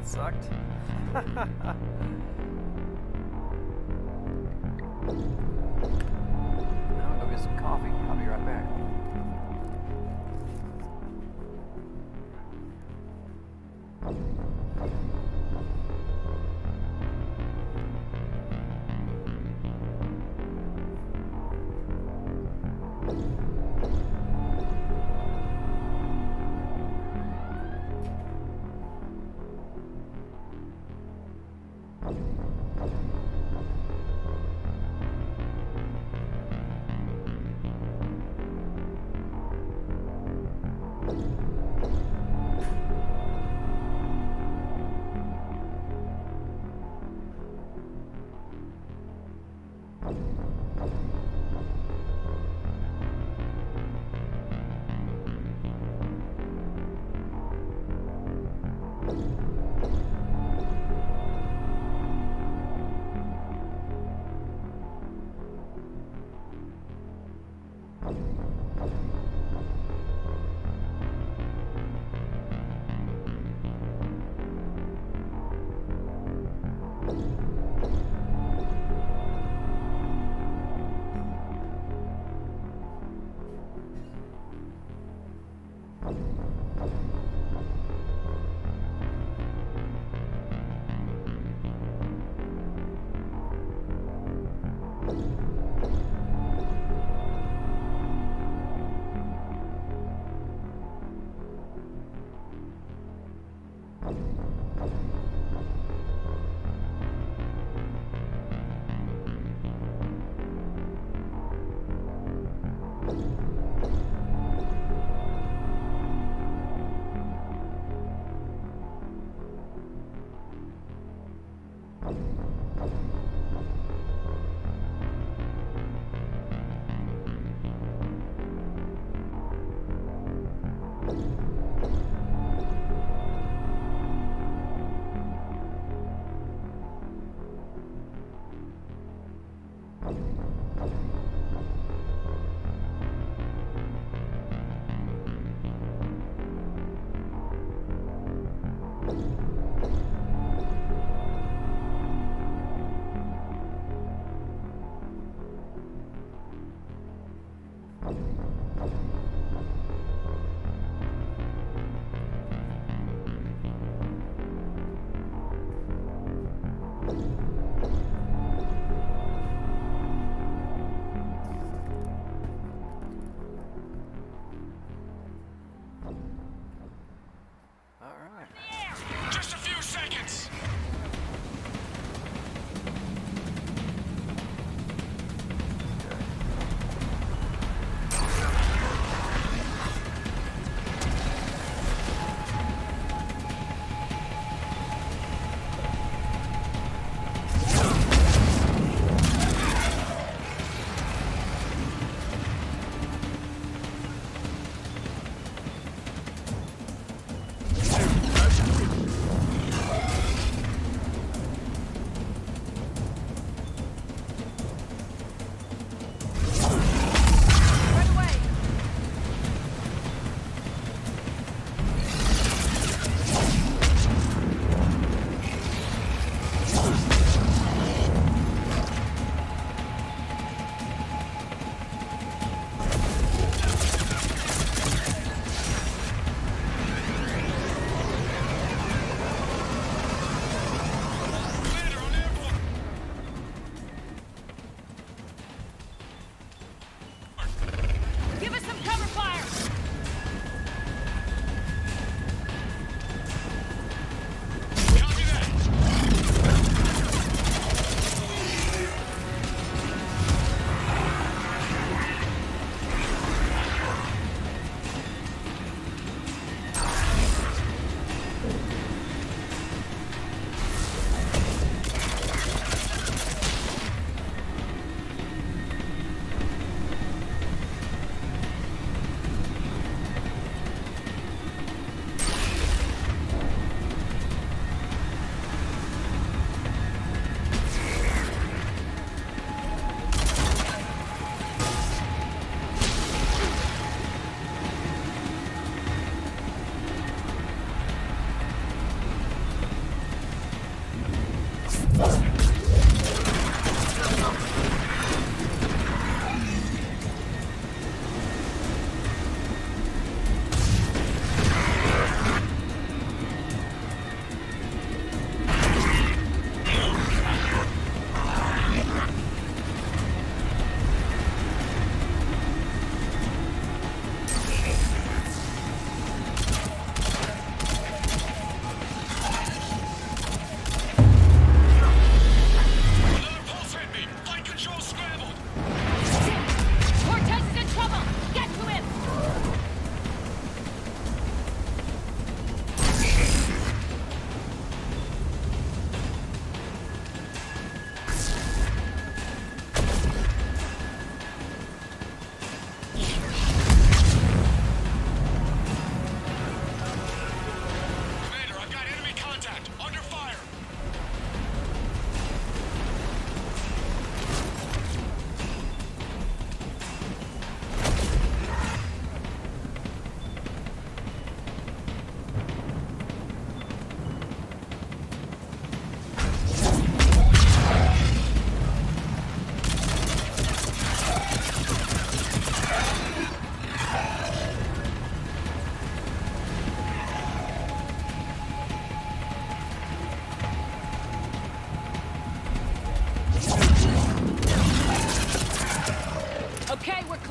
sucked. Now I'll go get some coffee. I'll be right back.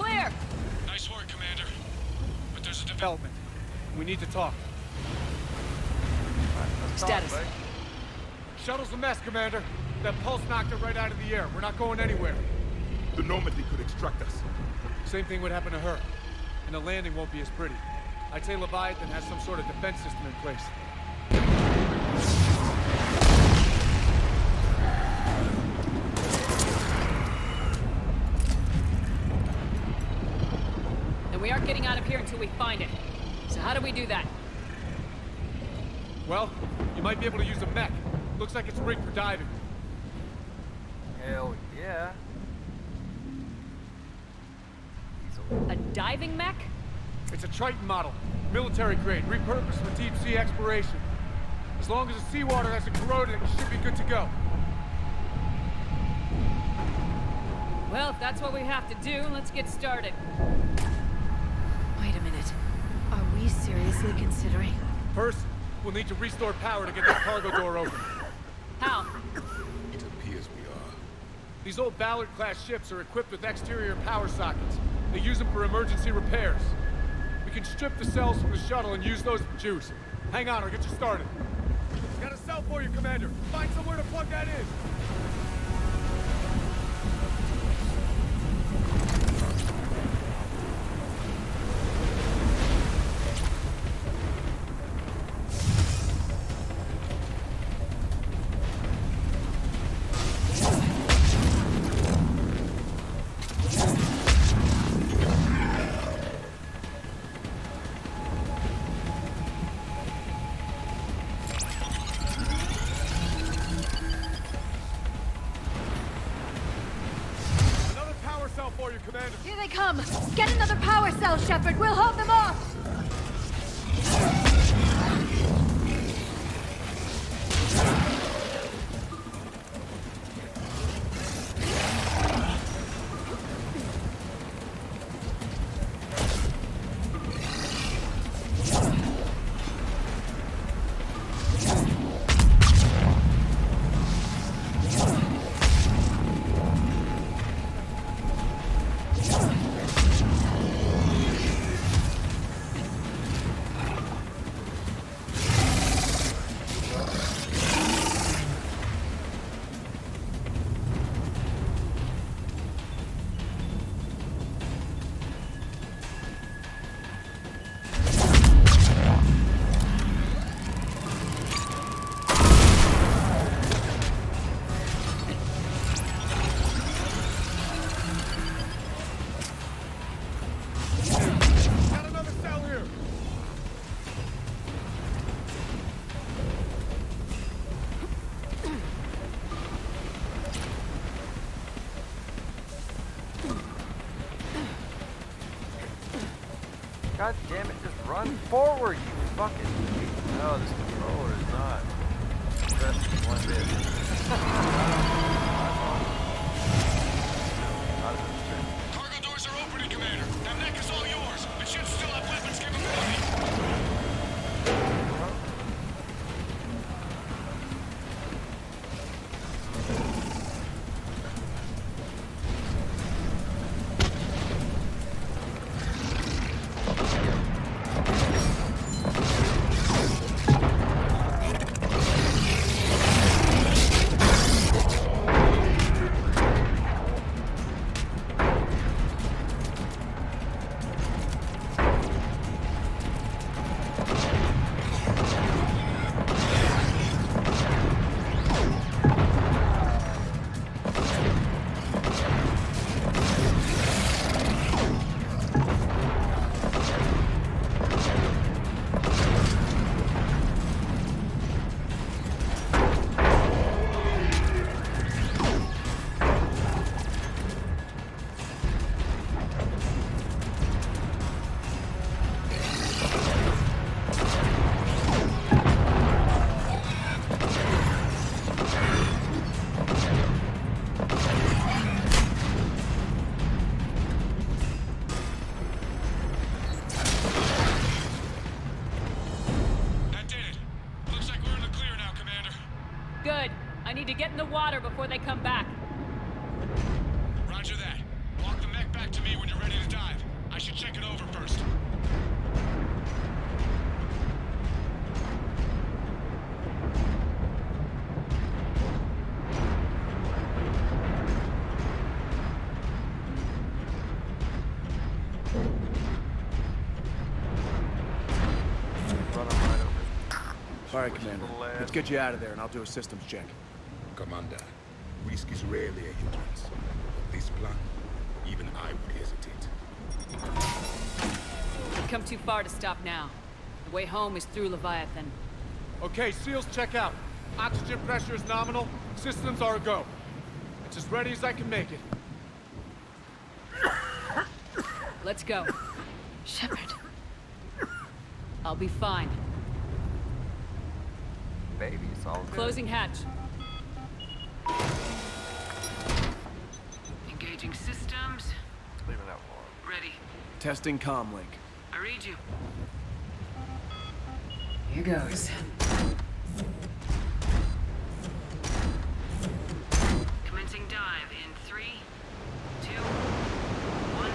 clear! Nice work, Commander. But there's a development. We need to talk. Status. Shuttle's a mess, Commander. That pulse knocked it right out of the air. We're not going anywhere. The Normandy could extract us. Same thing would happen to her. And the landing won't be as pretty. I'd say Leviathan has some sort of defense system in place. Then we aren't getting out of here until we find it. So how do we do that? Well, you might be able to use a mech. Looks like it's rigged for diving. Hell yeah. A diving mech? It's a Triton model. Military grade, repurposed for deep sea exploration. As long as the seawater hasn't corroded, it should be good to go. Well, if that's what we have to do, let's get started. Wait a minute. Are we seriously considering? First, we'll need to restore power to get that cargo door open. How? It appears we are. These old Ballard-class ships are equipped with exterior power sockets. They use them for emergency repairs. We can strip the cells from the shuttle and use those for juice. Hang on, I'll get you started. Got a cell for you, Commander. Find somewhere to plug that in. For you, Commander. Here they come! Get another power cell, Shepard! We'll hold them off! God damn it, just run forward, you fucking... No, this controller is not pressing one bit. Cargo doors are opening, Commander. That mech is all yours. It should still have weapons capability. Good. I need to get in the water before they come back. Roger that. Walk the mech back to me when you're ready to dive. All right, Commander. Let's get you out of there, and I'll do a systems check. Commander, risk is rarely a hindrance. But this plan, even I would hesitate. We've come too far to stop now. The way home is through Leviathan. Okay, SEALs, check out. Oxygen pressure is nominal. Systems are a go. It's as ready as I can make it. Let's go. Shepard. I'll be fine. Baby, it's all good. Closing hatch. Engaging systems. Leave it out for Ready. Testing comm link. I read you. Here goes. Commencing dive in 3, 2, 1.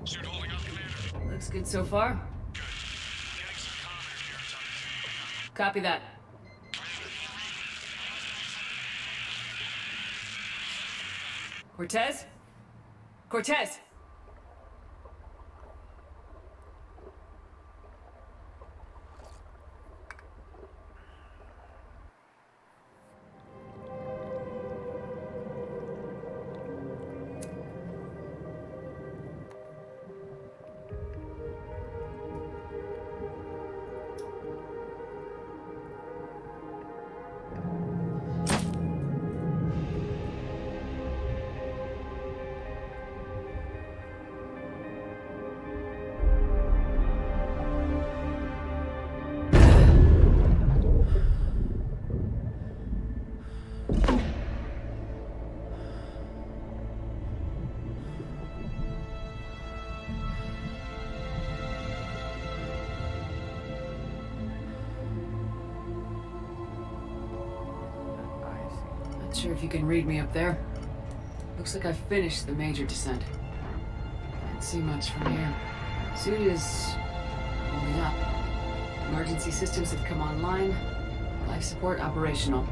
Suit holding up, Commander. Looks good so far. Good. Getting some commenters here. It's on. Copy that. Cortez? Cortez! Not sure if you can read me up there. Looks like I finished the major descent. Can't see much from here. Suit is only up. Emergency systems have come online. Life support operational.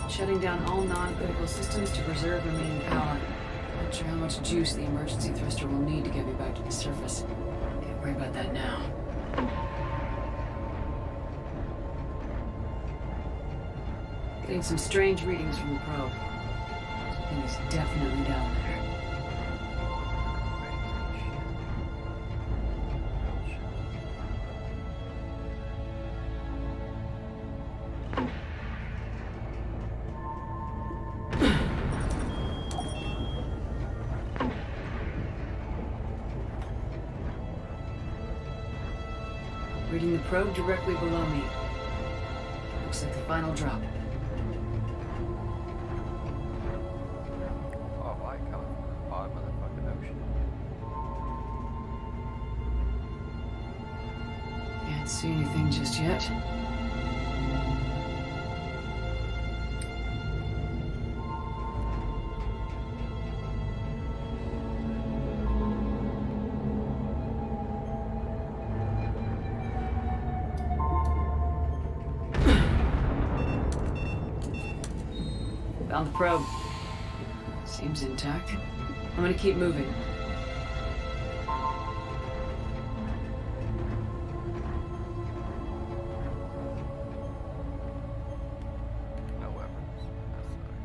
Shutting down all non-critical systems to preserve remaining power. Not sure how much juice the emergency thruster will need to get me back to the surface. Can't worry about that now. Getting some strange readings from the probe. Something is definitely down there. Reading the probe directly below me. Looks like the final drop. Oh, light coming from the bottom of the fucking ocean. Can't see anything just yet. Found the probe. Seems intact. I'm gonna keep moving. No weapons. That sucks.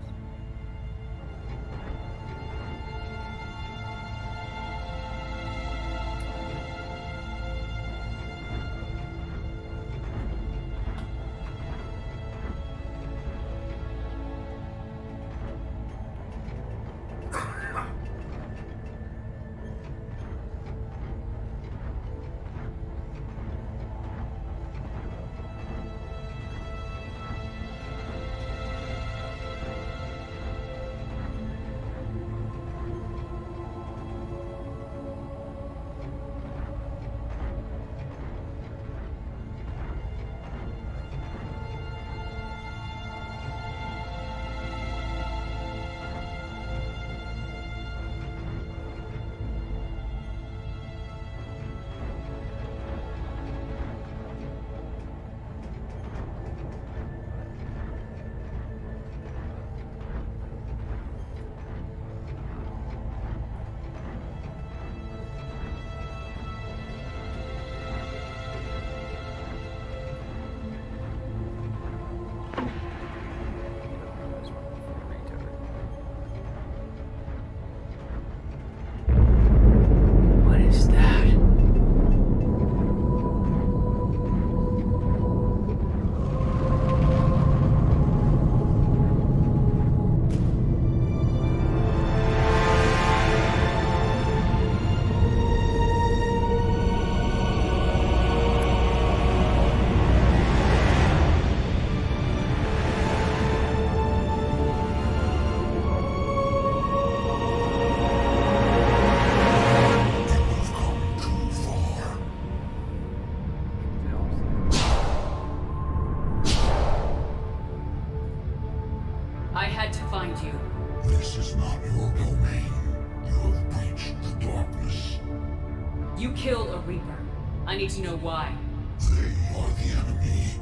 a Reaper. I need to know why. They are the enemy.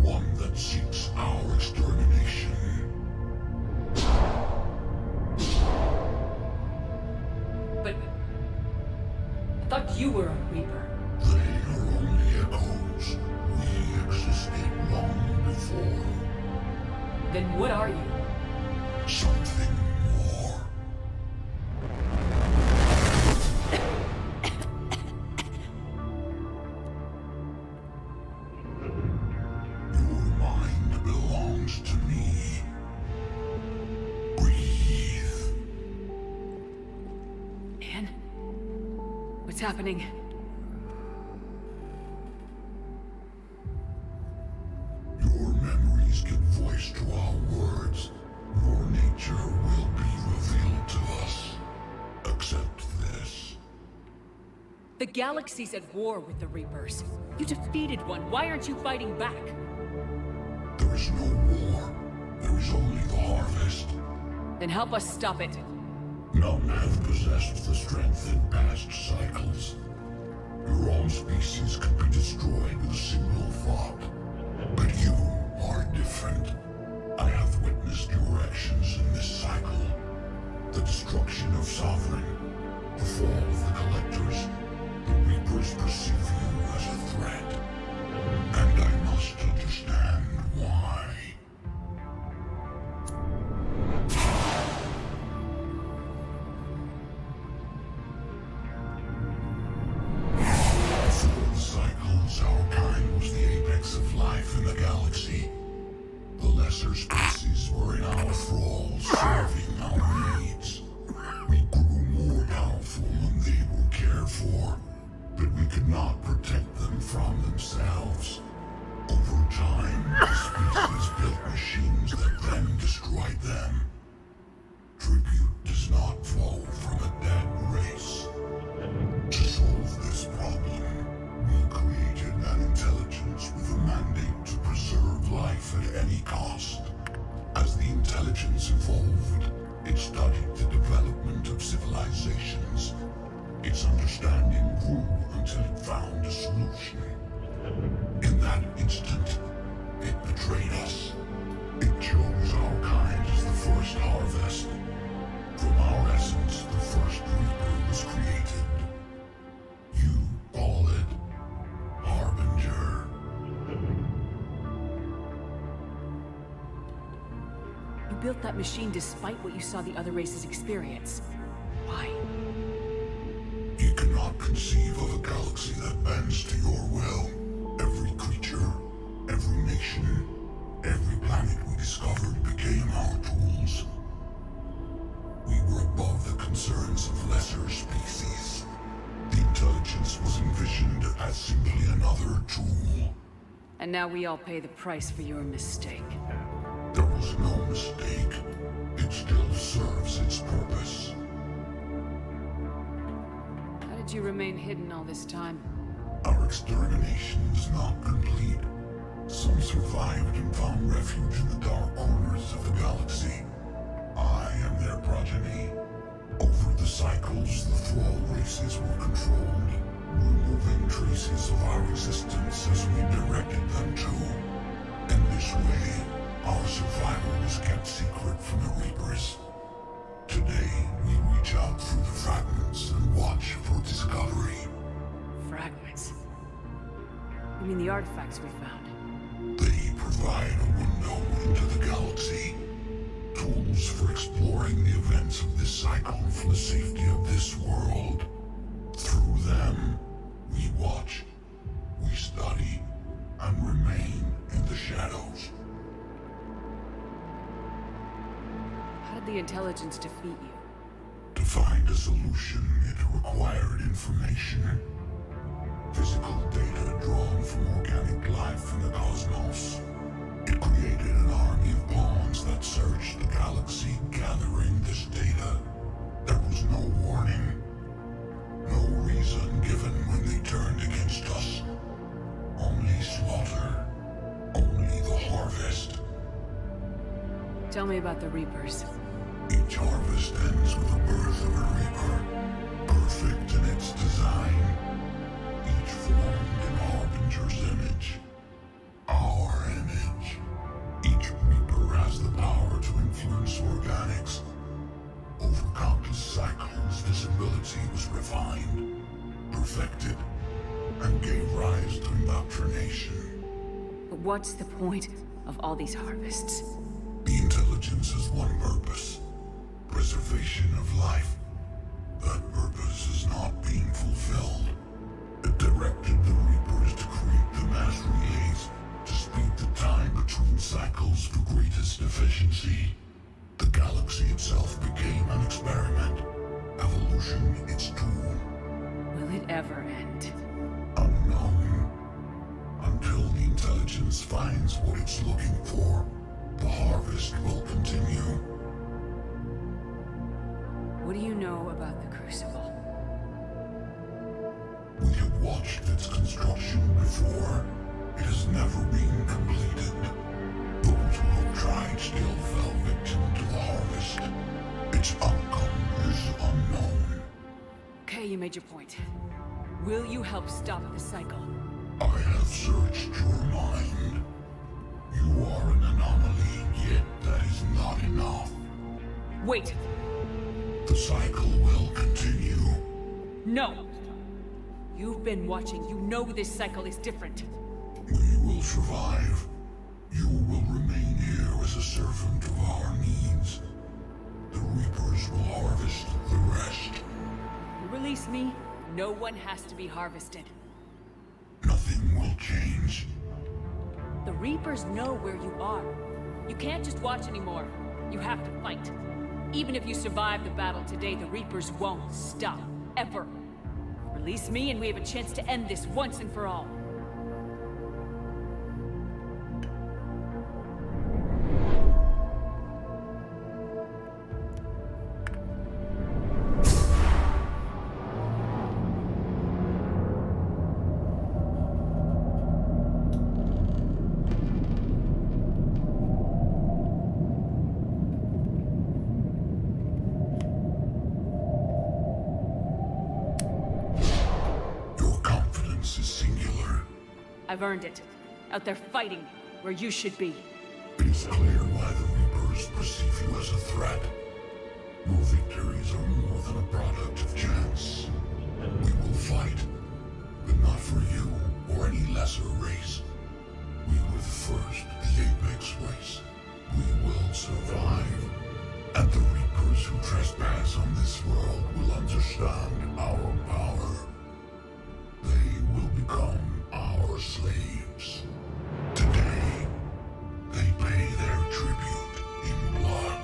One that seeks our extermination. But I thought you were a Reaper. They are only echoes. We existed long before. Then what are you? Something more. Your mind belongs to me. Breathe. Anne? What's happening? Your memories give voice to our words. Your nature will be revealed to us. Accept this. The galaxy's at war with the Reapers. You defeated one. Why aren't you fighting back? There is no war. There is only the harvest. Then help us stop it. None have possessed the strength in past cycles. Your own species could be destroyed with a single thought. But you are different. I have witnessed your actions in this cycle. The destruction of Sovereign, the fall of the Collectors. The Reapers perceive you as a threat. And I must understand why. Through the cycles, our kind was the apex of life in the galaxy. The lesser species were in our thrall, serving our needs. We grew more powerful than they were cared for, but we could not protect them from themselves. Over time, the species built machines that then destroyed them. Tribute does not flow from a dead race. To solve this problem, we created an intelligence with a mandate to preserve life at any cost. As the intelligence evolved, it studied the development of civilizations. Its understanding grew until it found a solution. In that instant, it betrayed us. It chose our kind as the first harvest. From our essence, the first Reaper was created. You call it Harbinger. You built that machine despite what you saw the other races experience. Why? You cannot conceive of a galaxy that bends to your will. Every creature, every nation, every planet we discovered became our tools. We were above the concerns of lesser species. The intelligence was envisioned as simply another tool. And now we all pay the price for your mistake. There was no mistake. It still serves its purpose. How did you remain hidden all this time? Our extermination is not complete. Some survived and found refuge in the dark corners of the galaxy. I am their progeny. Over the cycles, the thrall races were controlled, removing traces of our existence as we directed them to. In this way, our survival was kept secret from the Reapers. Today, we reach out through the fragments and watch for discovery. Fragments? You mean the artifacts we found? They provide a window into the galaxy. Tools for exploring the events of this cycle for the safety of this world. Through them, we watch, we study, and remain in the shadows. How did the intelligence defeat you? To find a solution, it required information. Physical data drawn from organic life in the cosmos. It created an army of pawns that searched the galaxy, gathering this data. There was no warning. No reason given when they turned against us. Only slaughter. Only the harvest. Tell me about the Reapers. Each harvest ends with the birth of a Reaper. Perfect in its design. refined, perfected, and gave rise to indoctrination. But what's the point of all these harvests? The intelligence has one purpose: preservation of life. That purpose is not being fulfilled. It directed the Reapers to create the mass relays to speed the time between cycles for greatest efficiency. The galaxy itself became an experiment. Evolution its tool. Will it ever end? Unknown. Until the intelligence finds what it's looking for, the harvest will continue. What do you know about the Crucible? We have watched its construction before. It has never been completed. Those who have tried still fell victim to the harvest. Its outcome is unknown. Okay, you made your point. Will you help stop the cycle? I have searched your mind. You are an anomaly, yet that is not enough. Wait! The cycle will continue. No! You've been watching. You know this cycle is different. We will survive. You will remain here as a servant of our needs. The Reapers will harvest the rest. You release me, no one has to be harvested. Nothing will change. The Reapers know where you are. You can't just watch anymore. You have to fight. Even if you survive the battle today, the Reapers won't stop. Ever. Release me and we have a chance to end this once and for all. I've earned it. Out there fighting, where you should be. It is clear why the Reapers perceive you as a threat. Your victories are more than a product of chance. We will fight, but not for you or any lesser race. We were the first, the Apex race. We will survive. And the Reapers who trespass on this world will understand our power. They will become our slaves. Today, they pay their tribute in blood.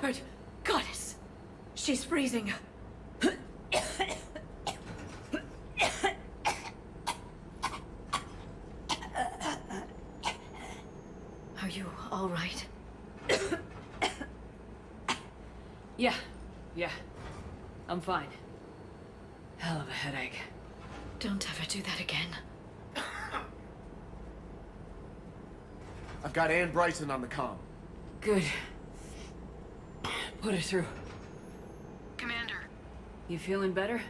Shepard! Goddess! She's freezing. Are you all right? Yeah. I'm fine. Hell of a headache. Don't ever do that again. I've got Ann Bryson on the comm. Good. Put her through. Commander. You feeling better?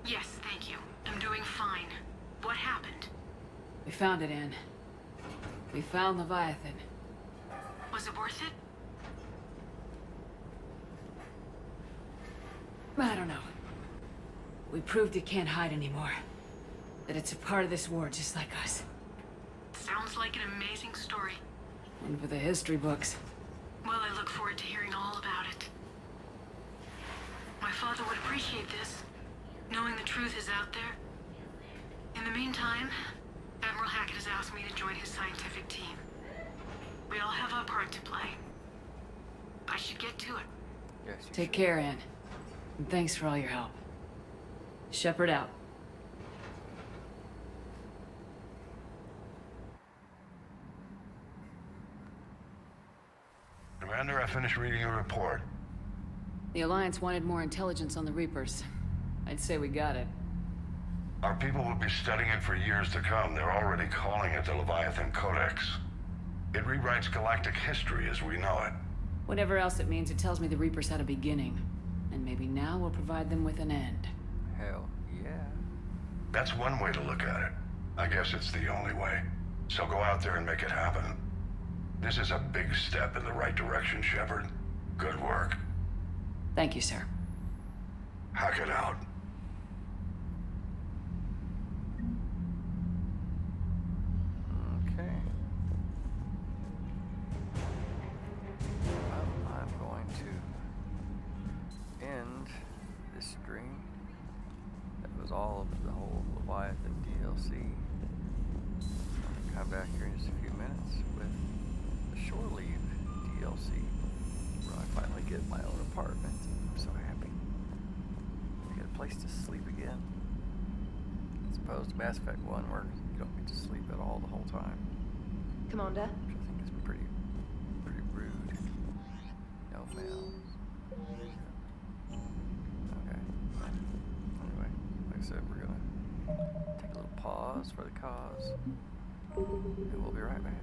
Yes, thank you. I'm doing fine. What happened? We found it, Ann. We found Leviathan. Was it worth it? I don't know. We proved it can't hide anymore. That it's a part of this war just like us. Sounds like an amazing story. One for the history books. Well, I look forward to hearing all about it. My father would appreciate this, knowing the truth is out there. In the meantime, Admiral Hackett has asked me to join his scientific team. We all have our part to play. I should get to it. Yes, Take care, Ann. And thanks for all your help. Shepard out. Commander, I finished reading your report. The Alliance wanted more intelligence on the Reapers. I'd say we got it. Our people will be studying it for years to come. They're already calling it the Leviathan Codex. It rewrites galactic history as we know it. Whatever else it means, it tells me the Reapers had a beginning. And maybe now we'll provide them with an end. Hell yeah. That's one way to look at it. I guess it's the only way. So go out there and make it happen. This is a big step in the right direction, Shepard. Good work. Thank you, sir. Hackett out. Okay. Well, I'm going to end this stream. That was all of the whole Leviathan DLC. I'll come back here in just a few minutes with the Shore Leave DLC, where I finally get my own apartment. I'm so happy. I get a place to sleep again. As opposed to Mass Effect 1, where you don't get to sleep at all the whole time. Commander? Which I think is pretty rude. No males. Okay. Anyway, like I said, we're gonna take a little pause for the cause. And we'll be right back.